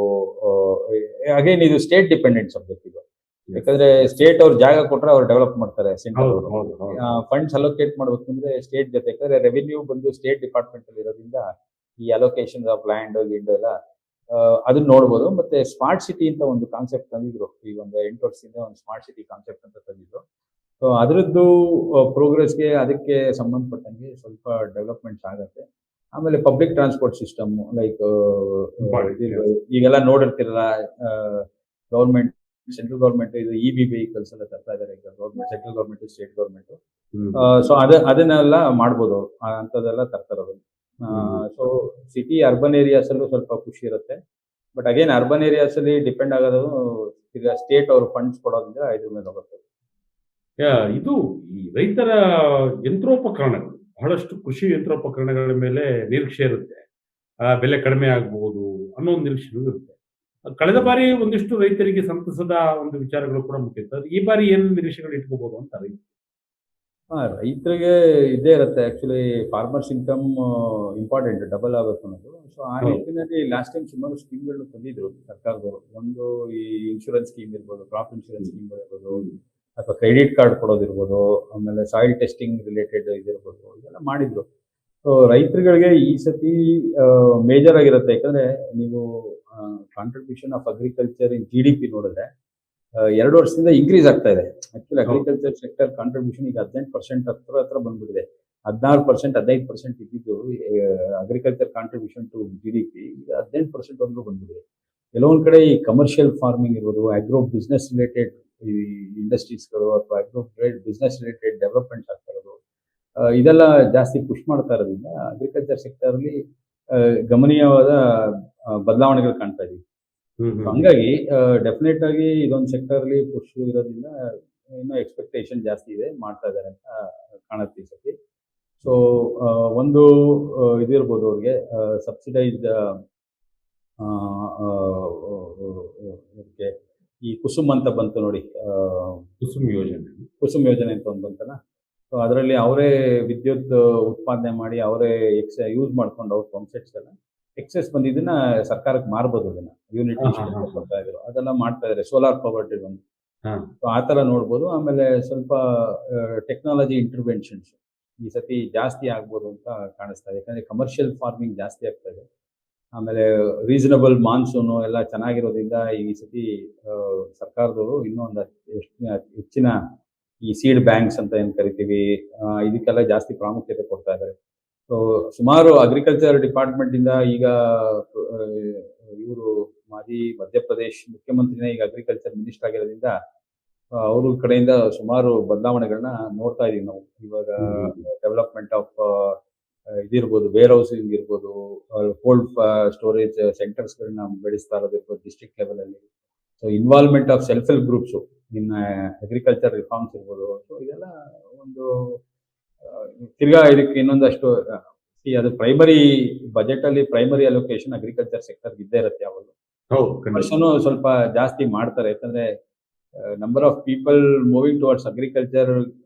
ಅಗೇನ್ ಇದು ಸ್ಟೇಟ್ ಡಿಪೆಂಡೆಂಟ್ ಸಬ್ಜೆಕ್ಟ್ ಇದು. ಯಾಕಂದ್ರೆ ಸ್ಟೇಟ್ ಅವ್ರು ಜಾಗ ಕೊಟ್ರೆ ಅವ್ರು ಡೆವಲಪ್ ಮಾಡ್ತಾರೆ. ಸೆಂಟ್ರಲ್ ಹೌದು ಹೌದು ಹೌದು ಫಂಡ್ಸ್ ಅಲೋಕೇಟ್ ಮಾಡ್ಬೇಕು ಅಂದ್ರೆ ಸ್ಟೇಟ್ ಜೊತೆ, ಯಾಕಂದ್ರೆ ರೆವಿನ್ಯೂ ಬಂದು ಸ್ಟೇಟ್ ಡಿಪಾರ್ಟ್ಮೆಂಟ್ ಅಲ್ಲಿ ಇರೋದ್ರಿಂದ ಈ ಅಲೋಕೇಶನ್ ಆಫ್ ಲ್ಯಾಂಡ್ ಗಿಂಡ್ ಎಲ್ಲ ಅದನ್ನ ನೋಡ್ಬೋದು. ಮತ್ತೆ ಸ್ಮಾರ್ಟ್ ಸಿಟಿ ಅಂತ ಒಂದು ಕಾನ್ಸೆಪ್ಟ್ ತಂದಿದ್ರು, ಈಗ ಒಂದು 8 ವರ್ಷದಿಂದ ಒಂದು ಸ್ಮಾರ್ಟ್ ಸಿಟಿ ಕಾನ್ಸೆಪ್ಟ್ ಅಂತ ತಂದಿದ್ರು. ಸೊ ಅದರದ್ದು ಪ್ರೋಗ್ರೆಸ್ಗೆ ಅದಕ್ಕೆ ಸಂಬಂಧಪಟ್ಟಂಗೆ ಸ್ವಲ್ಪ ಡೆವಲಪ್ಮೆಂಟ್ಸ್ ಆಗತ್ತೆ. ಆಮೇಲೆ ಪಬ್ಲಿಕ್ ಟ್ರಾನ್ಸ್ಪೋರ್ಟ್ ಸಿಸ್ಟಮ್ ಲೈಕ್ ಈಗೆಲ್ಲ ನೋಡಿರ್ತಿರಲ್ಲ, ಗೌರ್ಮೆಂಟ್ ಸೆಂಟ್ರಲ್ ಗೌರ್ಮೆಂಟ್ ಇದು EV ವೆಹಿಕಲ್ಸ್ ಎಲ್ಲ ತರ್ತಾ ಇದಾರೆ ಈಗ, government central government state government. So ಅದನ್ನೆಲ್ಲ ಮಾಡ್ಬೋದು, ಅಂತದೆಲ್ಲ ತರ್ತಾರದು. ಸೊ ಸಿಟಿ ಅರ್ಬನ್ ಏರಿಯಾಸ್ ಅಲ್ಲೂ ಸ್ವಲ್ಪ ಖುಷಿ ಇರುತ್ತೆ. ಬಟ್ ಅಗೇನ್ ಅರ್ಬನ್ ಏರಿಯಾಸ್ ಅಲ್ಲಿ ಡಿಪೆಂಡ್ ಆಗೋದು ಈಗ ಸ್ಟೇಟ್ ಅವರು ಫಂಡ್ಸ್ ಕೊಡೋದ್ರಿಂದ ಇದ್ರ ಮೇಲೆ ಹೋಗುತ್ತೆ. ಇದು ಈ ರೈತರ ಯಂತ್ರೋಪಕರಣಗಳು, ಬಹಳಷ್ಟು ಕೃಷಿ ಯಂತ್ರೋಪಕರಣಗಳ ಮೇಲೆ ನಿರೀಕ್ಷೆ ಇರುತ್ತೆ. ಬೆಲೆ ಕಡಿಮೆ ಆಗಬಹುದು ಅನ್ನೋ ಒಂದು ನಿರೀಕ್ಷೆ ಇರುತ್ತೆ. ಕಳೆದ ಬಾರಿ ಒಂದಿಷ್ಟು ರೈತರಿಗೆ ಸಂತಸದ ಒಂದು ವಿಚಾರಗಳು ಕೂಡ ಮುಟ್ಟಿತ್ತು. ಈ ಬಾರಿ ಏನ್ ನಿರೀಕ್ಷೆಗಳು ಇಟ್ಕೋಬಹುದು ಅಂತ ರೈತರಿಗೆ ಇದೇ ಇರುತ್ತೆ. Actually farmers income important, double ಆಗಬೇಕು ಅನ್ನೋದು. ಸೊ ಆ ನಿಟ್ಟಿನಲ್ಲಿ ಲಾಸ್ಟ್ ಟೈಮ್ ಸುಮಾರು ಸ್ಕೀಮ್ಗಳನ್ನ ತಂದಿದ್ರು ಸರ್ಕಾರದವರು. ಒಂದು ಈ ಇನ್ಶೂರೆನ್ಸ್ ಸ್ಕೀಮ್ ಇರ್ಬೋದು, ಕ್ರಾಪ್ ಇನ್ಶೂರೆನ್ಸ್ ಸ್ಕೀಮ್ ಇರ್ಬೋದು, ಅಥವಾ ಕ್ರೆಡಿಟ್ ಕಾರ್ಡ್ ಕೊಡೋದಿರ್ಬೋದು, ಆಮೇಲೆ ಸಾಯಿಲ್ ಟೆಸ್ಟಿಂಗ್ ರಿಲೇಟೆಡ್ ಇದಿರ್ಬೋದು, ಇದೆಲ್ಲ ಮಾಡಿದ್ರು. ಸೊ ರೈತರುಗಳಿಗೆ ಈ ಸತಿ ಮೇಜರ್ ಆಗಿರುತ್ತೆ. ಯಾಕಂದ್ರೆ ನೀವು contribution of agriculture in GDP ನೋಡಿದ್ರೆ 2 ವರ್ಷದಿಂದ ಇನ್ಕ್ರೀಸ್ ಆಗ್ತಾ ಇದೆ. ಆಕ್ಚುಲಿ ಅಗ್ರಿಕಲ್ಚರ್ ಸೆಕ್ಟರ್ ಕಾಂಟ್ರಿಬ್ಯೂಷನ್ ಈಗ 18% ಹತ್ರ ಬಂದ್ಬಿಟ್ಟಿದೆ. 16%, 15% ಇದ್ದಿದ್ದು ಅಗ್ರಿಕಲ್ಚರ್ ಕಾಂಟ್ರಿಬ್ಯೂಷನ್ ಟು GDP ಈಗ 18% ವರೆಗೂ ಬಂದ್ಬಿಟ್ಟಿದೆ. ಕೆಲವೊಂದ್ ಕಡೆ ಈ ಕಮರ್ಷಿಯಲ್ ಫಾರ್ಮಿಂಗ್ ಇರ್ಬೋದು, ಆಗ್ರೋ ಬಿಸ್ನೆಸ್ ರಿಲೇಟೆಡ್ ಈ ಇಂಡಸ್ಟ್ರೀಸ್ಗಳು ಅಥವಾ ಆಗ್ರೋ ಬಿಸ್ನೆಸ್ ರಿಲೇಟೆಡ್ ಡೆವಲಪ್ಮೆಂಟ್ ಆಗ್ತಾ ಇರೋದು, ಇದೆಲ್ಲ ಜಾಸ್ತಿ ಪುಷ್ ಮಾಡ್ತಾ ಇರೋದ್ರಿಂದ ಅಗ್ರಿಕಲ್ಚರ್ ಸೆಕ್ಟರ್ ಅಲ್ಲಿ ಗಮನೀಯವಾದ ಬದಲಾವಣೆಗಳು ಕಾಣ್ತಾ ಇದೀವಿ. ಹಂಗಾಗಿ ಡೆಫಿನೆಟ್ ಆಗಿ ಇದೊಂದು ಸೆಕ್ಟರ್ ಅಲ್ಲಿ ಪುಷ್ ಇರೋದ್ರಿಂದ ಇನ್ನೂ ಎಕ್ಸ್ಪೆಕ್ಟೇಷನ್ ಜಾಸ್ತಿ ಇದೆ, ಮಾಡ್ತಾ ಇದ್ದಾರೆ ಅಂತ ಕಾಣುತ್ತೆ ಈ ಸತಿ. ಸೊ ಒಂದು ಇದಿರ್ಬೋದು ಅವ್ರಿಗೆ ಸಬ್ಸಿಡೈಸ್ಡ್ ಈ ಕುಸುಮ್ ಅಂತ ಬಂತು ನೋಡಿ, ಕುಸುಮ್ ಯೋಜನೆ ಅಂತ ಒಂದು ಬಂತಲ್ಲ. ಸೊ ಅದರಲ್ಲಿ ಅವರೇ ವಿದ್ಯುತ್ ಉತ್ಪಾದನೆ ಮಾಡಿ ಅವರೇ ಯೂಸ್ ಮಾಡ್ಕೊಂಡು ಅವ್ರ ಪಂಪ್ ಸೆಟ್ಸ್ ಎಲ್ಲ ಎಕ್ಸೆಸ್ ಬಂದಿದ್ದನ್ನ ಸರ್ಕಾರಕ್ಕೆ ಮಾರ್ಬೋದು, ಅದನ್ನ ಯೂನಿಟ್ ಕೊಡ್ತಾ ಇದ್ರು, ಅದೆಲ್ಲ ಮಾಡ್ತಾ ಇದಾರೆ. ಸೋಲಾರ್ ಪವರ್ ಡ್ರಿವನ್, ಆ ತರ ನೋಡ್ಬೋದು. ಆಮೇಲೆ ಸ್ವಲ್ಪ ಟೆಕ್ನಾಲಜಿ ಇಂಟರ್ವೆನ್ಷನ್ಸ್ ಈ ಸತಿ ಜಾಸ್ತಿ ಆಗ್ಬೋದು ಅಂತ ಕಾಣಿಸ್ತಾ ಇದೆ. ಯಾಕಂದ್ರೆ ಕಮರ್ಷಿಯಲ್ ಫಾರ್ಮಿಂಗ್ ಜಾಸ್ತಿ ಆಗ್ತಾ ಇದೆ. ಆಮೇಲೆ ರೀಸನಬಲ್ ಮಾನ್ಸೂನು ಎಲ್ಲ ಚೆನ್ನಾಗಿರೋದ್ರಿಂದ ಈ ಸತಿ ಸರ್ಕಾರದವರು ಇನ್ನೂ ಒಂದು ಹೆಚ್ಚಿನ ಈ ಸೀಡ್ ಬ್ಯಾಂಕ್ಸ್ ಅಂತ ಏನ್ ಕರಿತೀವಿ, ಇದಕ್ಕೆಲ್ಲ ಜಾಸ್ತಿ ಪ್ರಾಮುಖ್ಯತೆ ಕೊಡ್ತಾ ಇದ್ದಾರೆ. ಸೊ ಸುಮಾರು ಅಗ್ರಿಕಲ್ಚರ್ ಡಿಪಾರ್ಟ್ಮೆಂಟ್ ಇಂದ ಈಗ ಇವರು ಮಾಜಿ ಮಧ್ಯಪ್ರದೇಶ್ ಮುಖ್ಯಮಂತ್ರಿನೇ ಈಗ ಅಗ್ರಿಕಲ್ಚರ್ ಮಿನಿಸ್ಟರ್ ಆಗಿರೋದ್ರಿಂದ ಅವ್ರ ಕಡೆಯಿಂದ ಸುಮಾರು ಬದಲಾವಣೆಗಳನ್ನ ನೋಡ್ತಾ ಇದೀವಿ ನಾವು. ಇವಾಗ ಡೆವಲಪ್ಮೆಂಟ್ ಆಫ್ ಇದಿರ್ಬೋದು, ವೇರ್ ಹೌಸಿಂಗ್ ಇರ್ಬೋದು, ಕೋಲ್ಡ್ ಸ್ಟೋರೇಜ್ ಸೆಂಟರ್ಸ್ಗಳನ್ನ ಬೆಳೆಸ್ತಾ ಇರೋದಿರ್ಬೋದು ಡಿಸ್ಟ್ರಿಕ್ಟ್ ಲೆವೆಲ್ ಅಲ್ಲಿ. So involvement of self help groups in agriculture reforms ಇರ್ಬೋದು. ಸೊ ಇದೆಲ್ಲ ಒಂದು ತಿರ್ಗಾ ಇದಕ್ಕೆ ಇನ್ನೊಂದಷ್ಟು ಅದು ಪ್ರೈಮರಿ ಬಜೆಟ್ ಅಲ್ಲಿ ಪ್ರೈಮರಿ ಅಲೋಕೇಶನ್ ಅಗ್ರಿಕಲ್ಚರ್ ಸೆಕ್ಟರ್ ಇದ್ದೇ ಇರುತ್ತೆ. ಯಾವಾಗಲೂ ಸ್ವಲ್ಪ ಜಾಸ್ತಿ ಮಾಡ್ತಾರೆ. ಯಾಕಂದ್ರೆ number of people moving towards agriculture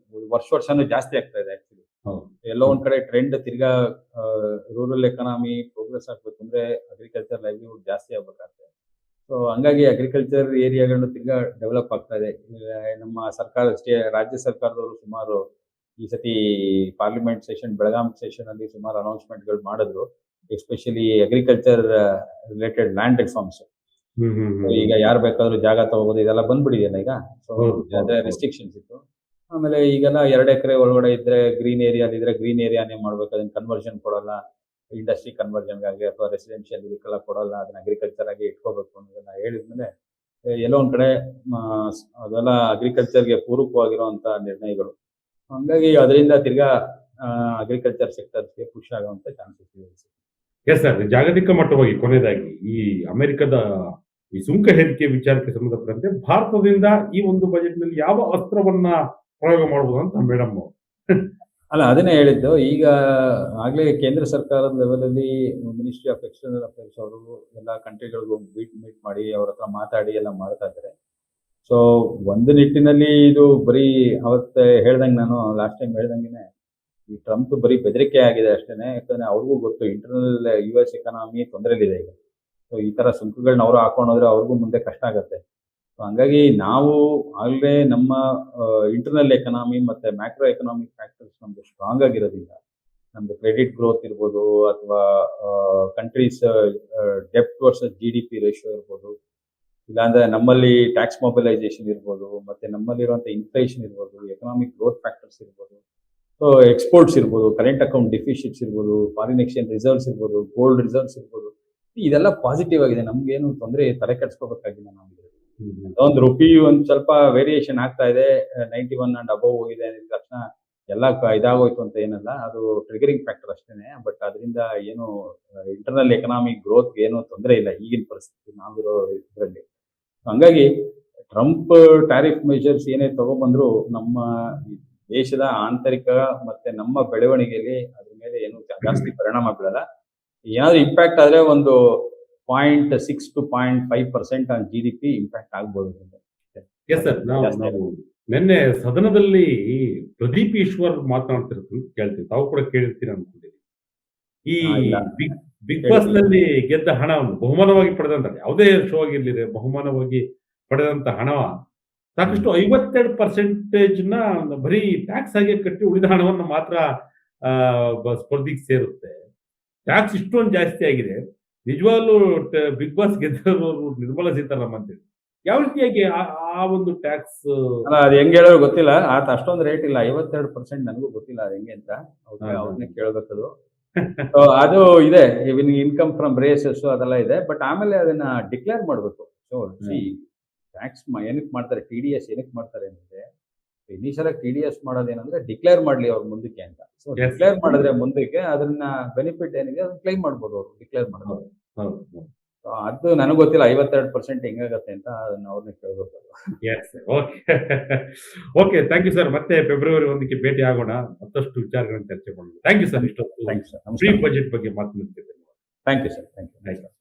ವರ್ಷನೂ ಜಾಸ್ತಿ ಆಗ್ತಾ ಇದೆ. ಆಕ್ಚುಲಿ ಎಲ್ಲೋ ಒಂದ್ ಕಡೆ ಟ್ರೆಂಡ್ ತಿರ್ಗಾ ರೂರಲ್ ಎಕಾನಮಿ ಪ್ರೋಗ್ರೆಸ್ ಆಗ್ಬೇಕಂದ್ರೆ ಅಗ್ರಿಕಲ್ಚರ್ ಲೈವ್ಲಿಹುಡ್ ಜಾಸ್ತಿ ಆಗ್ಬೇಕಾಗ್ತದೆ. ಸೊ ಹಂಗಾಗಿ ಅಗ್ರಿಕಲ್ಚರ್ ಏರಿಯಾಗಳನ್ನ ತಿರ್ಗಾ ಡೆವಲಪ್ ಆಗ್ತಾ ಇದೆ. ನಮ್ಮ ಸರ್ಕಾರ ರಾಜ್ಯ ಸರ್ಕಾರದವರು ಸುಮಾರು ಈ ಸತಿ ಪಾರ್ಲಿಮೆಂಟ್ ಸೆಷನ್, ಬೆಳಗಾಂ ಸೆಷನ್ ಅಲ್ಲಿ ಸುಮಾರು ಅನೌನ್ಸ್ಮೆಂಟ್ಗಳು ಮಾಡಿದ್ರು, especially agriculture related land reforms. ಈಗ ಯಾರು ಬೇಕಾದ್ರೂ ಜಾಗ ತಗೋಬಹುದು, ಇದೆಲ್ಲ ಬಂದ್ಬಿಡಿದೆಯಲ್ಲ ಈಗ. ಸೊ ಅದೇ ರೆಸ್ಟ್ರಿಕ್ಷನ್ಸ್ ಇತ್ತು. ಆಮೇಲೆ ಈಗೆಲ್ಲ 2 ಎಕರೆ ಒಳಗಡೆ ಇದ್ರೆ ಗ್ರೀನ್ ಏರಿಯಾ ಇದ್ರೆ ಗ್ರೀನ್ ಏರಿಯಾನೇ ಮಾಡ್ಬೇಕು, ಅದನ್ನ ಕನ್ವರ್ಷನ್ ಕೊಡಲ್ಲ, ಇಂಡಸ್ಟ್ರಿ ಕನ್ವರ್ಷನ್ಗಾಗಿ ಅಥವಾ ರೆಸಿಡೆನ್ಷಿಯಲ್ ಇದಕ್ಕೆಲ್ಲ ಕೊಡಲ್ಲ, ಅದನ್ನ ಅಗ್ರಿಕಲ್ಚರ್ ಆಗಿ ಇಟ್ಕೋಬೇಕು ಅನ್ನೋದನ್ನ ಹೇಳಿದ್ಮೇಲೆ ಎಲ್ಲೋ ಒಂದ್ ಕಡೆ ಅದೆಲ್ಲ ಅಗ್ರಿಕಲ್ಚರ್ಗೆ ಪೂರಕವಾಗಿರುವಂತ ನಿರ್ಣಯಗಳು. ಹಂಗಾಗಿ ಅದರಿಂದ ತಿರ್ಗಾ ಅಗ್ರಿಕಲ್ಚರ್ ಸೆಕ್ಟರ್ಗೆ ಪುಷ್ ಆಗುವಂತ ಚಾನ್ಸಸ್ ಇದೆ. ಎಸ್ ಸರ್, ಜಾಗತಿಕ ಮಟ್ಟವಾಗಿ ಕೊನೆಯದಾಗಿ ಈ ಅಮೆರಿಕದ ಈ ಸುಂಕ ಹೇರಿಕೆ ವಿಚಾರಕ್ಕೆ ಸಂಬಂಧಪಟ್ಟಂತೆ ಭಾರತದಿಂದ ಈ ಒಂದು ಬಜೆಟ್ ನಲ್ಲಿ ಯಾವ ಅಸ್ತ್ರವನ್ನ ಪ್ರಯೋಗ ಮಾಡಬಹುದು ಅಂತ ಮೇಡಮ್ ಅಲ್ಲ ಅದನ್ನೇ ಹೇಳಿದ್ದು. ಈಗ ಆಗ್ಲೇ ಕೇಂದ್ರ ಸರ್ಕಾರದ ಲೆವೆಲ್ ಅಲ್ಲಿ ಮಿನಿಸ್ಟ್ರಿ ಆಫ್ ಎಕ್ಸ್ಟರ್ನಲ್ ಅಫೇರ್ಸ್ ಅವರು ಎಲ್ಲ ಕಂಟ್ರಿಗಳಿಗೂ ಮೀಟ್ ಮಾಡಿ ಅವ್ರ ಹತ್ರ ಮಾತಾಡಿ ಎಲ್ಲ ಮಾಡ್ತಾ ಇದ್ದಾರೆ. ಸೊ ಒಂದು ನಿಟ್ಟಿನಲ್ಲಿ ಇದು ಬರೀ ಅವತ್ತೆ ಹೇಳ್ದಂಗೆ, ನಾನು ಲಾಸ್ಟ್ ಟೈಮ್ ಹೇಳ್ದಂಗೆನೆ, ಈ ಟ್ರಂಪ್ ಬರೀ ಬೆದರಿಕೆ ಆಗಿದೆ ಅಷ್ಟೇನೆ. ಯಾಕಂದ್ರೆ ಅವ್ರಿಗೂ ಗೊತ್ತು ಇಂಟರ್ನಲ್ US ಎಕಾನಮಿ ತೊಂದರೆಲಿದೆ ಈಗ. ಸೊ ಈ ತರ ಸುಂಕಗಳನ್ನ ಅವರು ಹಾಕೊಂಡೋದ್ರೆ ಅವ್ರಿಗೂ ಮುಂದೆ ಕಷ್ಟ ಆಗತ್ತೆ. ಹಂಗಾಗಿ ನಾವು ಆಗಲೇ ನಮ್ಮ ಇಂಟರ್ನಲ್ ಎಕನಾಮಿ ಮತ್ತೆ ಮ್ಯಾಕ್ರೋ ಎಕನಾಮಿಕ್ ಫ್ಯಾಕ್ಟರ್ಸ್ ನಮ್ದು ಸ್ಟ್ರಾಂಗ್ ಆಗಿರೋದ್ರಿಂದ ನಮ್ದು ಕ್ರೆಡಿಟ್ ಗ್ರೋತ್ ಇರ್ಬೋದು ಅಥವಾ ಕಂಟ್ರೀಸ್ ಡೆಪ್ಟ್ ವರ್ಸಸ್ GDP ರೇಷಿಯೋ ಇರ್ಬೋದು, ಇಲ್ಲಾಂದ್ರೆ ನಮ್ಮಲ್ಲಿ ಟ್ಯಾಕ್ಸ್ ಮೊಬಿಲೈಸೇಷನ್ ಇರ್ಬೋದು, ಮತ್ತೆ ನಮ್ಮಲ್ಲಿರುವಂತ ಇನ್ಫ್ಲೇಷನ್ ಇರ್ಬೋದು, ಎಕನಾಮಿಕ್ ಗ್ರೋತ್ ಫ್ಯಾಕ್ಟರ್ಸ್ ಇರ್ಬೋದು, ಸೊ ಎಕ್ಸ್ಪೋರ್ಟ್ಸ್ ಇರ್ಬೋದು, ಕರೆಂಟ್ ಅಕೌಂಟ್ ಡಿಫಿಸಿಟ್ಸ್ ಇರ್ಬೋದು, ಫಾರಿನ್ ಎಕ್ಸ್ಚೇಂಜ್ ರಿಸರ್ವ್ಸ್ ಇರ್ಬೋದು, ಗೋಲ್ಡ್ ರಿಸರ್ವ್ಸ್ ಇರ್ಬೋದು, ಇದೆಲ್ಲ ಪಾಸಿಟಿವ್ ಆಗಿದೆ. ನಮ್ಗೇನು ತೊಂದರೆ ತಲೆ ಕೆಡಿಸ್ಕೋಬೇಕಾಗಿಲ್ಲ. ನಮ್ಗೆ ಒಂದು ರುಪಿ ಒಂದ್ ಸ್ವಲ್ಪ ವೇರಿಯೇಷನ್ ಆಗ್ತಾ ಇದೆ, 91 ಅಂಡ್ ಅಬೌವ್ ಹೋಗಿದೆ ಅಂದ ತಕ್ಷಣ ಎಲ್ಲ ಇದಾಗೋಯ್ತು ಅಂತ ಏನಲ್ಲ, ಅದು ಟ್ರಿಗರಿಂಗ್ ಫ್ಯಾಕ್ಟರ್ ಅಷ್ಟೇನೆ. ಬಟ್ ಅದರಿಂದ ಏನು ಇಂಟರ್ನಲ್ ಎಕನಾಮಿಕ್ ಗ್ರೋತ್ ಏನು ತೊಂದರೆ ಇಲ್ಲ ಈಗಿನ ಪರಿಸ್ಥಿತಿ ನಾವಿರೋ ಇದರಲ್ಲಿ. ಹಂಗಾಗಿ ಟ್ರಂಪ್ ಟ್ಯಾರಿಫ್ ಮೆಜರ್ಸ್ ಏನೇ ತಗೊಬಂದ್ರು ನಮ್ಮ ದೇಶದ ಆಂತರಿಕ ಮತ್ತೆ ನಮ್ಮ ಬೆಳವಣಿಗೆಯಲ್ಲಿ ಅದ್ರ ಮೇಲೆ ಏನು ಜಾಸ್ತಿ ಪರಿಣಾಮ ಬೀಳಲ್ಲ. ಏನಾದ್ರು ಇಂಪ್ಯಾಕ್ಟ್ ಆದ್ರೆ ಒಂದು 0.6 to 0.5% ಆನ್ GDP ಇಂಪ್ಯಾಕ್ಟ್ ಆಗ್ಬೋದು. ಎಸ್ ಸರ್, ನಾವು ನಿನ್ನೆ ಸದನದಲ್ಲಿ ಪ್ರದೀಪ್ ಈಶ್ವರ್ ಮಾತನಾಡ್ತಿರೋದು ಕೇಳ್ತೀವಿ, ತಾವು ಕೂಡ ಕೇಳಿರ್ತೀರಿ ಅನ್ಕೊಂಡಿದ್ದೀನಿ. ಈ ಇಲ್ಲ. ಬಿಗ್ ಬಾಸ್ ನಲ್ಲಿ ಗೆದ್ದ ಹಣವನ್ನು ಬಹುಮಾನವಾಗಿ ಪಡೆದಂತ, ಯಾವುದೇ ಶೋ ಆಗಿರ್ಲಿ ಬಹುಮಾನವಾಗಿ ಪಡೆದಂತ ಹಣ ಸಾಕಷ್ಟು 52% ಬರೀ ಟ್ಯಾಕ್ಸ್ ಆಗಿ ಕಟ್ಟಿ ಉಳಿದ ಹಣವನ್ನು ಮಾತ್ರ ಸ್ಪರ್ಧಿಗೆ ಸೇರುತ್ತೆ. ಟ್ಯಾಕ್ಸ್ ಇಷ್ಟೊಂದು ಜಾಸ್ತಿ ಆಗಿದೆ. ನಿಜವಾಗ್ಲೂ ಬಿಗ್ ಬಾಸ್ ಗೆದ್ದವರು ನಿರ್ಮಲಾ ಸೀತಾರಾಮನ್ ಅಂತೇಳಿ ಯಾವ ರೀತಿಯಾಗಿ ಆ ಒಂದು ಟ್ಯಾಕ್ಸ್ ಅದು ಹೆಂಗ್ ಹೇಳೋರು ಗೊತ್ತಿಲ್ಲ. ಆತ ಅಷ್ಟೊಂದು ರೇಟ್ ಇಲ್ಲ, 52% ನನಗೂ ಗೊತ್ತಿಲ್ಲ ಅದು ಹೆಂಗೆ ಅಂತ. ಅವ್ರನ್ನೇ ಕೇಳ್ಬೇಕದು. ಅದು ಇದೆ, ಇನ್ಕಮ್ ಫ್ರಮ್ ರೇಸಸ್ ಅದೆಲ್ಲ ಇದೆ. ಬಟ್ ಆಮೇಲೆ ಅದನ್ನ ಡಿಕ್ಲೇರ್ ಮಾಡ್ಬೇಕು. ಸೊ ಟ್ಯಾಕ್ಸ್ ಏನಕ್ಕೆ ಮಾಡ್ತಾರೆ, TDS ಏನಕ್ಕೆ ಮಾಡ್ತಾರೆ ಅಂದ್ರೆ, ಇನಿಷಿಯಲ್ TDS ಮಾಡೋದೇನಂದ್ರೆ ಡಿಕ್ಲೇರ್ ಮಾಡ್ಲಿ ಅವ್ರ ಮುಂದಕ್ಕೆ ಅಂತ. ಸೊ ಡಿಕ್ಲೇರ್ ಮಾಡಿದ್ರೆ ಮುಂದಕ್ಕೆ ಅದನ್ನ ಬೆನಿಫಿಟ್ ಏನಿದೆ ಅದನ್ನ ಕ್ಲೈಮ್ ಮಾಡ್ಬೋದು ಅವರು ಡಿಕ್ಲೇರ್ ಮಾಡೋದು. ಅದು ನನಗೆ ಗೊತ್ತಿಲ್ಲ 52% ಹೆಂಗಾಗತ್ತೆ ಅಂತ, ಅದನ್ನ ಅವ್ರನ್ನ ಕೇಳ್ಬೇಕು. Okay, thank you sir. ಮತ್ತೆ ಫೆಬ್ರವರಿ 1ಕ್ಕೆ ಭೇಟಿ ಆಗೋಣ, ಮತ್ತಷ್ಟು ವಿಚಾರಗಳನ್ನು ಚರ್ಚೆ ಮಾಡೋಣ. Thank you sir. ಇಷ್ಟೊತ್ತು ಫ್ರೀ ಬಜೆಟ್ ಬಗ್ಗೆ ಮಾತನಾಡ್ತಿದ್ದೇನೆ. Thank you sir. Thank you.